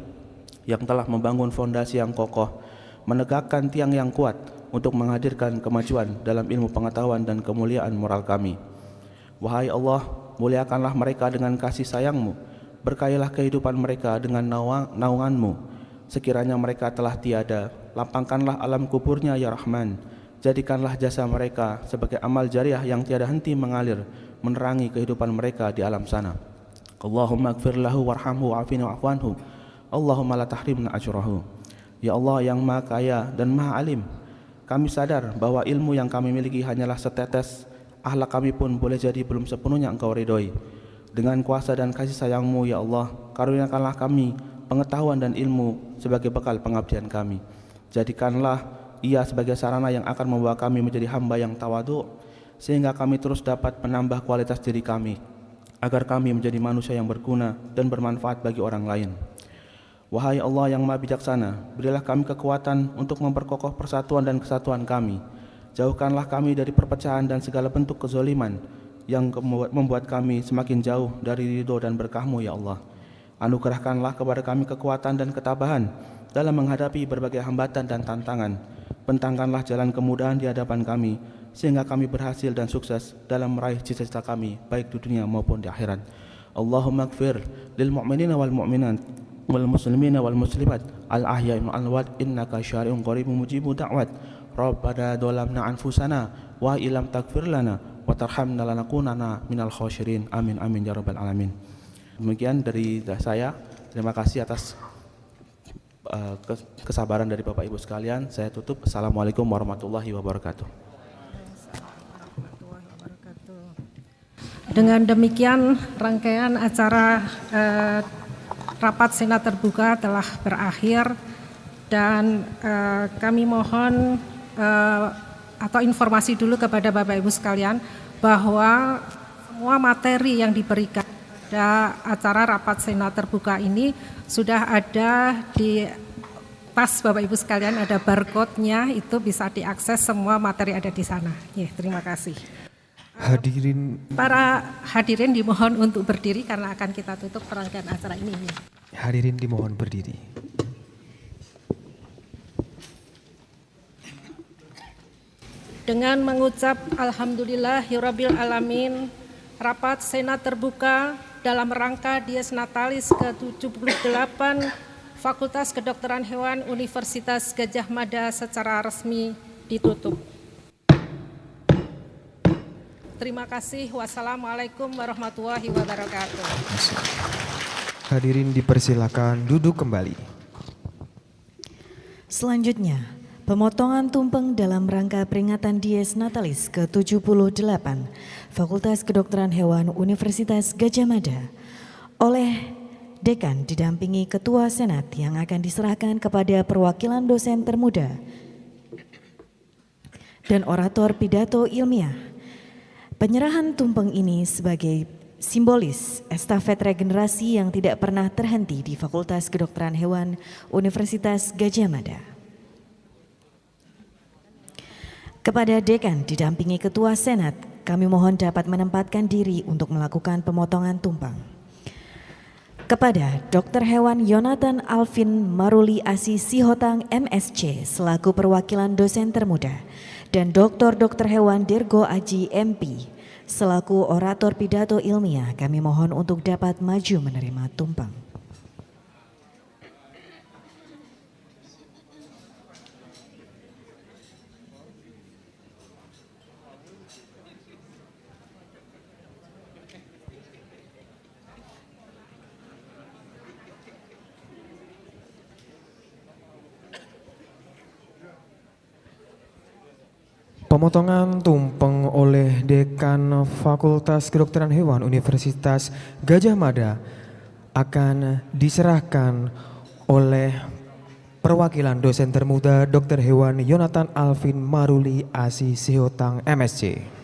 yang telah membangun fondasi yang kokoh, menegakkan tiang yang kuat untuk menghadirkan kemajuan dalam ilmu pengetahuan dan kemuliaan moral kami. Wahai Allah, muliakanlah mereka dengan kasih sayang-Mu, berkahilah kehidupan mereka dengan naungan-Mu. Sekiranya mereka telah tiada, lapangkanlah alam kuburnya, ya Rahman. Jadikanlah jasa mereka sebagai amal jariah yang tiada henti mengalir, menerangi kehidupan mereka di alam sana. Allahumma ighfir lahu warhamhu wa'afina wa'afu. Allahumma la tahrimna ajrahu. Ya Allah yang Maha Kaya dan Maha Alim, Kami sadar bahwa ilmu yang kami miliki hanyalah setetes, akhlak kami pun boleh jadi belum sepenuhnya Engkau ridhoi. Dengan kuasa dan kasih sayang-Mu ya Allah, karuniakanlah kami pengetahuan dan ilmu sebagai bekal pengabdian kami. Jadikanlah ia sebagai sarana yang akan membawa kami menjadi hamba yang tawadhu, sehingga kami terus dapat menambah kualitas diri kami, agar kami menjadi manusia yang berguna dan bermanfaat bagi orang lain. Wahai Allah yang Maha Bijaksana, berilah kami kekuatan untuk memperkokoh persatuan dan kesatuan kami. Jauhkanlah kami dari perpecahan dan segala bentuk kezaliman yang membuat kami semakin jauh dari ridho dan berkah-Mu ya Allah. Anugerahkanlah kepada kami kekuatan dan ketabahan dalam menghadapi berbagai hambatan dan tantangan. Bentangkanlah jalan kemudahan di hadapan kami, sehingga kami berhasil dan sukses dalam meraih cita-cita kami, baik di dunia maupun di akhirat. Allahumma gfir lil mu'minina wal mu'minat wal muslimina wal muslimat al ahya'i wal amwat innaka syari'un qaribun mujibud da'wat. Rabbana dhalamna anfusana wa illam taghfir lana wa tarhamna lanakunanna minal khasirin. Amin amin ya rabbal alamin. Demikian dari saya. Terima kasih atas kesabaran dari Bapak Ibu sekalian. Saya tutup. Assalamualaikum warahmatullahi wabarakatuh. Dengan demikian rangkaian acara rapat Senat terbuka telah berakhir, dan kami mohon atau informasi dulu kepada Bapak Ibu sekalian bahwa semua materi yang diberikan pada acara rapat Senat terbuka ini sudah ada di tas Bapak Ibu sekalian, ada barcode-nya, itu bisa diakses, semua materi ada di sana. Ya, terima kasih. Para hadirin dimohon untuk berdiri karena akan kita tutup rangkaian acara ini. Hadirin dimohon berdiri. Dengan mengucap Alhamdulillahirabbil alamin, rapat Senat terbuka dalam rangka Dies Natalis ke-78 Fakultas Kedokteran Hewan Universitas Gadjah Mada secara resmi ditutup. Terima kasih. Wassalamualaikum warahmatullahi wabarakatuh. Hadirin dipersilakan duduk kembali. Selanjutnya, pemotongan tumpeng dalam rangka peringatan Dies Natalis ke-78 Fakultas Kedokteran Hewan Universitas Gadjah Mada oleh Dekan didampingi Ketua Senat yang akan diserahkan kepada perwakilan dosen termuda dan orator pidato ilmiah. Penyerahan tumpeng ini sebagai simbolis estafet regenerasi yang tidak pernah terhenti di Fakultas Kedokteran Hewan Universitas Gadjah Mada. Kepada Dekan didampingi Ketua Senat, kami mohon dapat menempatkan diri untuk melakukan pemotongan tumpeng. Kepada Dr. Hewan Yonatan Alvin Maruli Asi Sihotang MSc selaku perwakilan dosen termuda, dan Dr. Hewan Dirgo Aji MP selaku orator pidato ilmiah, kami mohon untuk dapat maju menerima tumpeng. Pemotongan tumpeng oleh Dekan Fakultas Kedokteran Hewan Universitas Gadjah Mada akan diserahkan oleh perwakilan dosen termuda Dr. Hewan Yonatan Alvin Maruli Asi Sihotang MSc.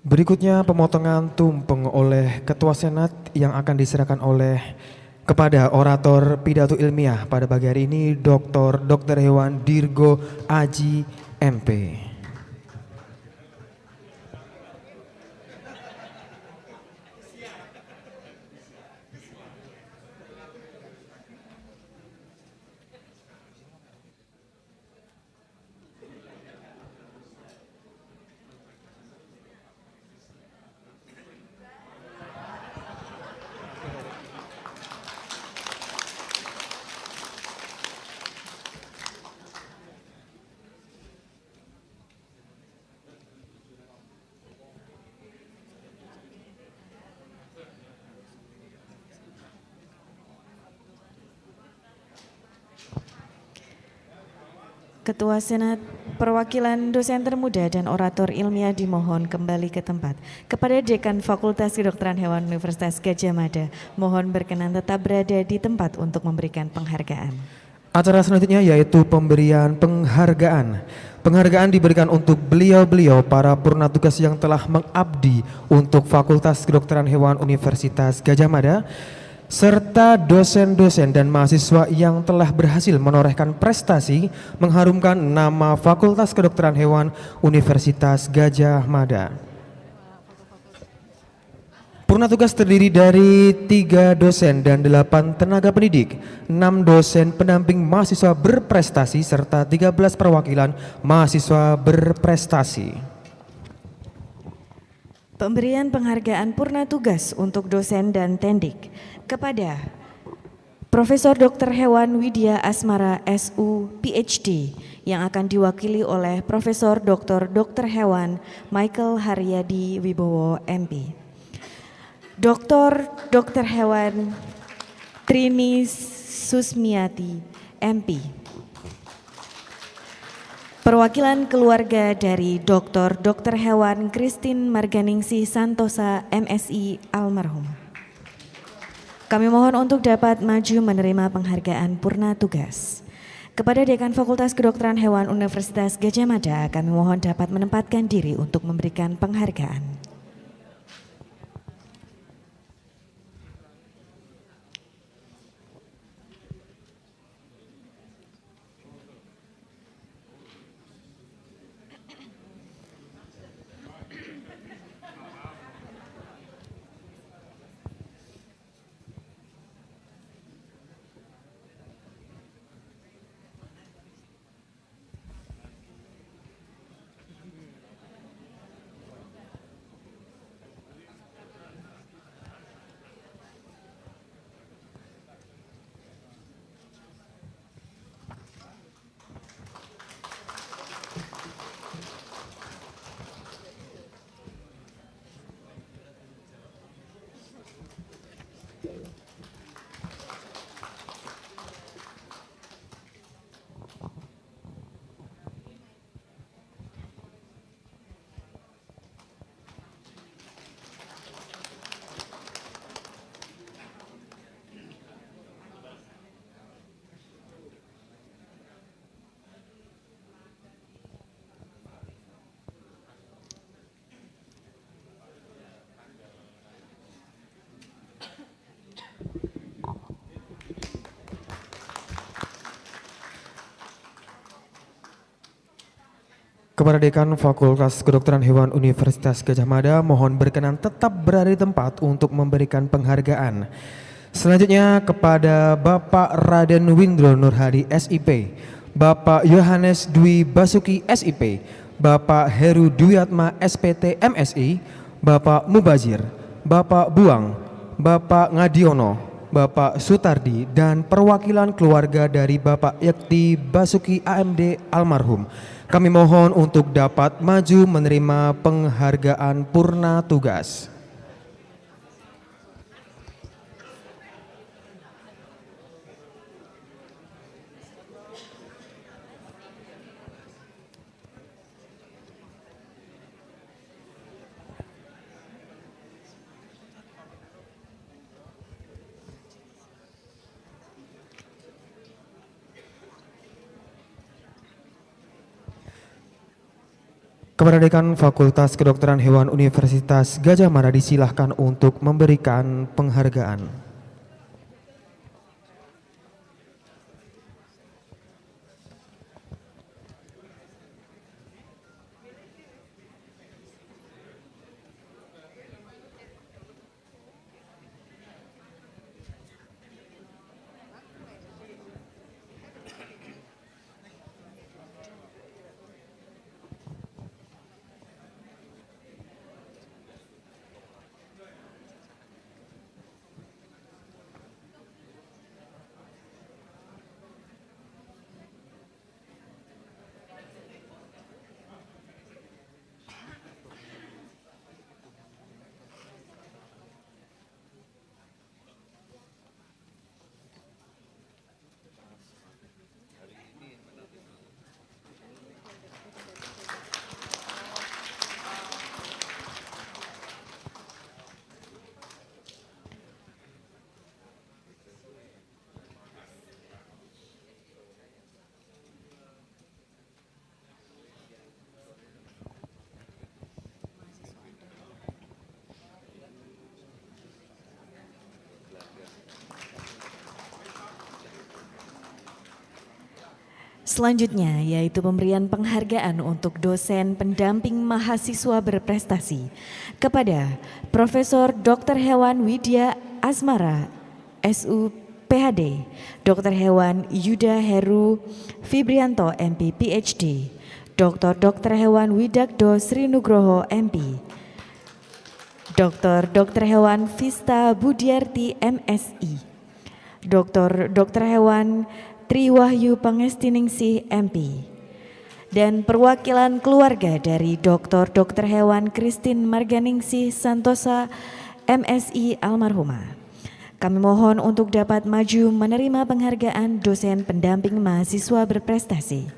Berikutnya pemotongan tumpeng oleh Ketua Senat yang akan diserahkan kepada orator pidato ilmiah pada pagi hari ini Dr. Hewan Dirgo Aji MP. Ketua Senat Perwakilan Dosen Termuda dan Orator Ilmiah dimohon kembali ke tempat. Kepada Dekan Fakultas Kedokteran Hewan Universitas Gadjah Mada, mohon berkenan tetap berada di tempat untuk memberikan penghargaan. Acara selanjutnya yaitu pemberian penghargaan. Penghargaan diberikan untuk beliau-beliau para purna tugas yang telah mengabdi untuk Fakultas Kedokteran Hewan Universitas Gadjah Mada, serta dosen-dosen dan mahasiswa yang telah berhasil menorehkan prestasi mengharumkan nama Fakultas Kedokteran Hewan Universitas Gadjah Mada. Purna tugas terdiri dari 3 dosen dan 8 tenaga pendidik, 6 dosen pendamping mahasiswa berprestasi, serta 13 perwakilan mahasiswa berprestasi. Pemberian penghargaan purna tugas untuk dosen dan tendik kepada Profesor Dr. Hewan Widya Asmara SU PhD yang akan diwakili oleh Profesor Dr. Hewan Michael Haryadi Wibowo MP. Dr. Hewan Trini Susmiati MP. Perwakilan keluarga dari Dr. Hewan Christine Marganingsih Santosa MSI almarhum. Kami mohon untuk dapat maju menerima penghargaan purna tugas. Kepada Dekan Fakultas Kedokteran Hewan Universitas Gadjah Mada, kami mohon dapat menempatkan diri untuk memberikan penghargaan. Kepada Dekan Fakultas Kedokteran Hewan Universitas Gadjah Mada, mohon berkenan tetap berada di tempat untuk memberikan penghargaan. Selanjutnya kepada Bapak Raden Windro Nurhadi SIP, Bapak Yohanes Dwi Basuki SIP, Bapak Heru Dwiatma SPT MSI, Bapak Mubazir, Bapak Buang, Bapak Ngadiono, Bapak Sutardi, dan perwakilan keluarga dari Bapak Yakti Basuki AMD almarhum. Kami mohon untuk dapat maju menerima penghargaan purna tugas. Kepada Dekan Fakultas Kedokteran Hewan Universitas Gadjah Mada disilahkan untuk memberikan penghargaan. Selanjutnya yaitu pemberian penghargaan untuk dosen pendamping mahasiswa berprestasi kepada Profesor Dr. Hewan Widya Asmara, SU PhD, Dr. Hewan Yuda Heru Fibrianto, MP PhD, Dr. Hewan Widakdo Sri Nugroho, MP, Dr. Hewan Vista Budiarti, MSI, Dr. Hewan Triwahyu Pangesstiningsih, MP, dan perwakilan keluarga dari Dr. Hewan Christine Marganingsih Santosa, MSI almarhumah. Kami mohon untuk dapat maju menerima penghargaan dosen pendamping mahasiswa berprestasi.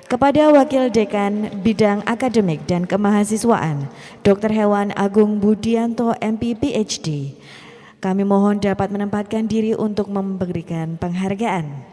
Kepada Wakil Dekan Bidang Akademik dan Kemahasiswaan, Dr. Hewan Agung Budianto, MP PhD, kami mohon dapat menempatkan diri untuk memberikan penghargaan.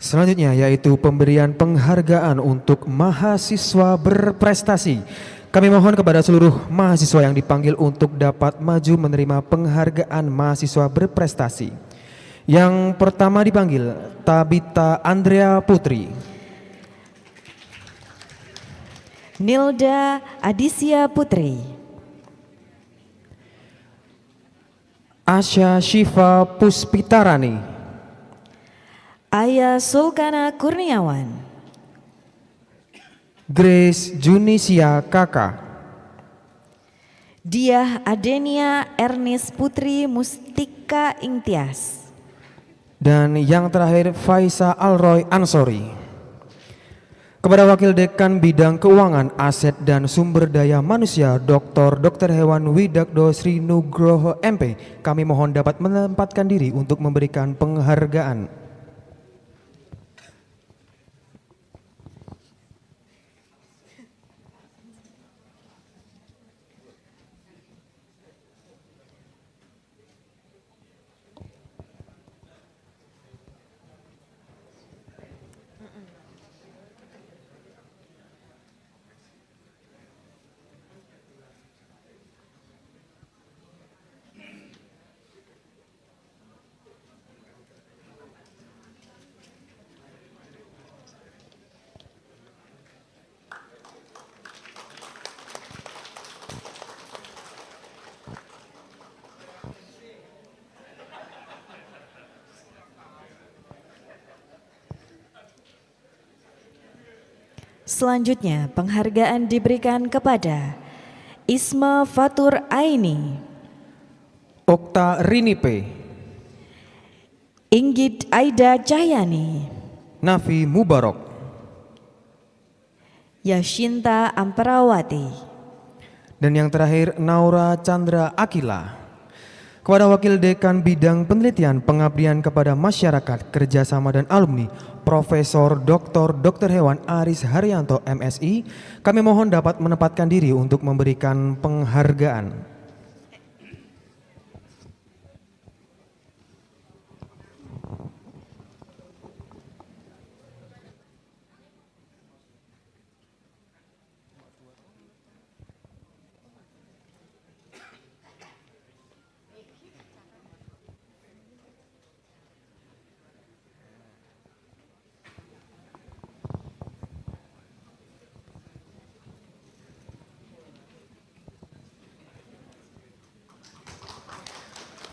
Selanjutnya yaitu pemberian penghargaan untuk mahasiswa berprestasi. Kami mohon kepada seluruh mahasiswa yang dipanggil untuk dapat maju menerima penghargaan mahasiswa berprestasi. Yang pertama dipanggil Tabita Andrea Putri, Nilda Adisya Putri, Asya Syifa Puspitarani, Aya Sulkana Kurniawan, Grace Junisia Kaka, Diah Adenia Ernest Putri Mustika Ingtias, dan yang terakhir Faisa Alroy Ansori. Kepada Wakil Dekan Bidang Keuangan, Aset dan Sumber Daya Manusia, Dr. Hewan Widakdo Sri Nugroho, MP, kami mohon dapat menempatkan diri untuk memberikan penghargaan. Selanjutnya penghargaan diberikan kepada Isma Fatur Aini, Okta Rinipe, Inggit Aida Cahyani, Nafi Mubarok, Yashinta Amperawati, dan yang terakhir Naura Chandra Akila. Kepada Wakil Dekan Bidang Penelitian Pengabdian kepada Masyarakat, Kerjasama dan Alumni, Profesor Dr. Hewan Aris Haryanto, MSI, kami mohon dapat menempatkan diri untuk memberikan penghargaan.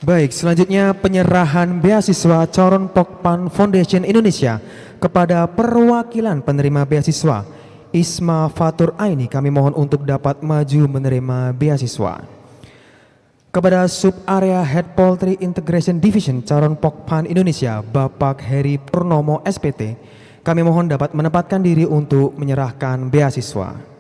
Baik, selanjutnya penyerahan beasiswa Coron Pokpan Foundation Indonesia kepada perwakilan penerima beasiswa Isma Fatur Aini kami mohon untuk dapat maju menerima beasiswa. Kepada Sub Area Head Poultry Integration Division Calon Pokpan Indonesia Bapak Heri Purnomo SPT, kami mohon dapat menempatkan diri untuk menyerahkan beasiswa.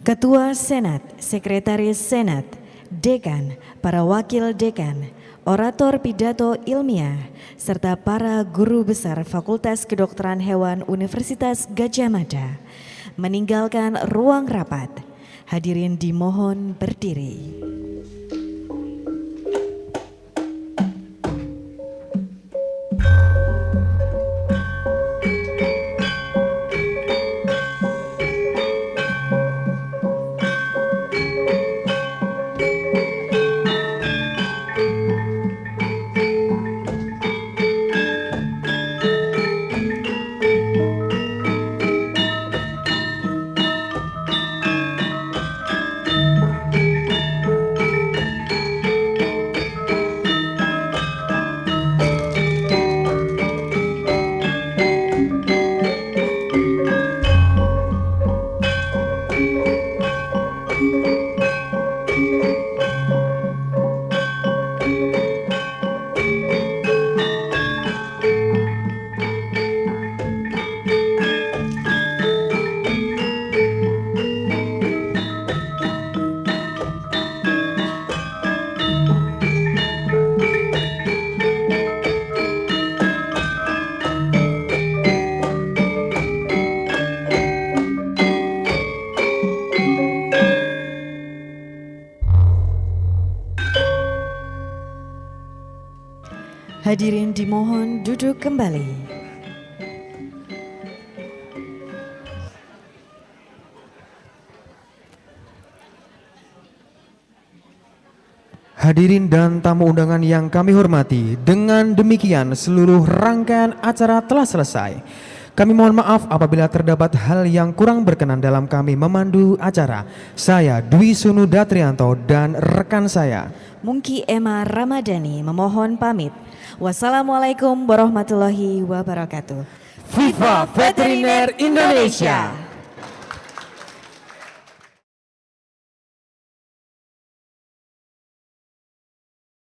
Ketua Senat, Sekretaris Senat, Dekan, para Wakil Dekan, Orator Pidato Ilmiah, serta para Guru Besar Fakultas Kedokteran Hewan Universitas Gadjah Mada meninggalkan ruang rapat. Hadirin dimohon berdiri. Hadirin dimohon duduk kembali. Hadirin dan tamu undangan yang kami hormati, dengan demikian seluruh rangkaian acara telah selesai. Kami mohon maaf apabila terdapat hal yang kurang berkenan dalam kami memandu acara. Saya Dwi Sunu Datrianto dan rekan saya Mungki Emma Ramadhani memohon pamit. Wassalamualaikum warahmatullahi wabarakatuh. Viva Veteriner Indonesia.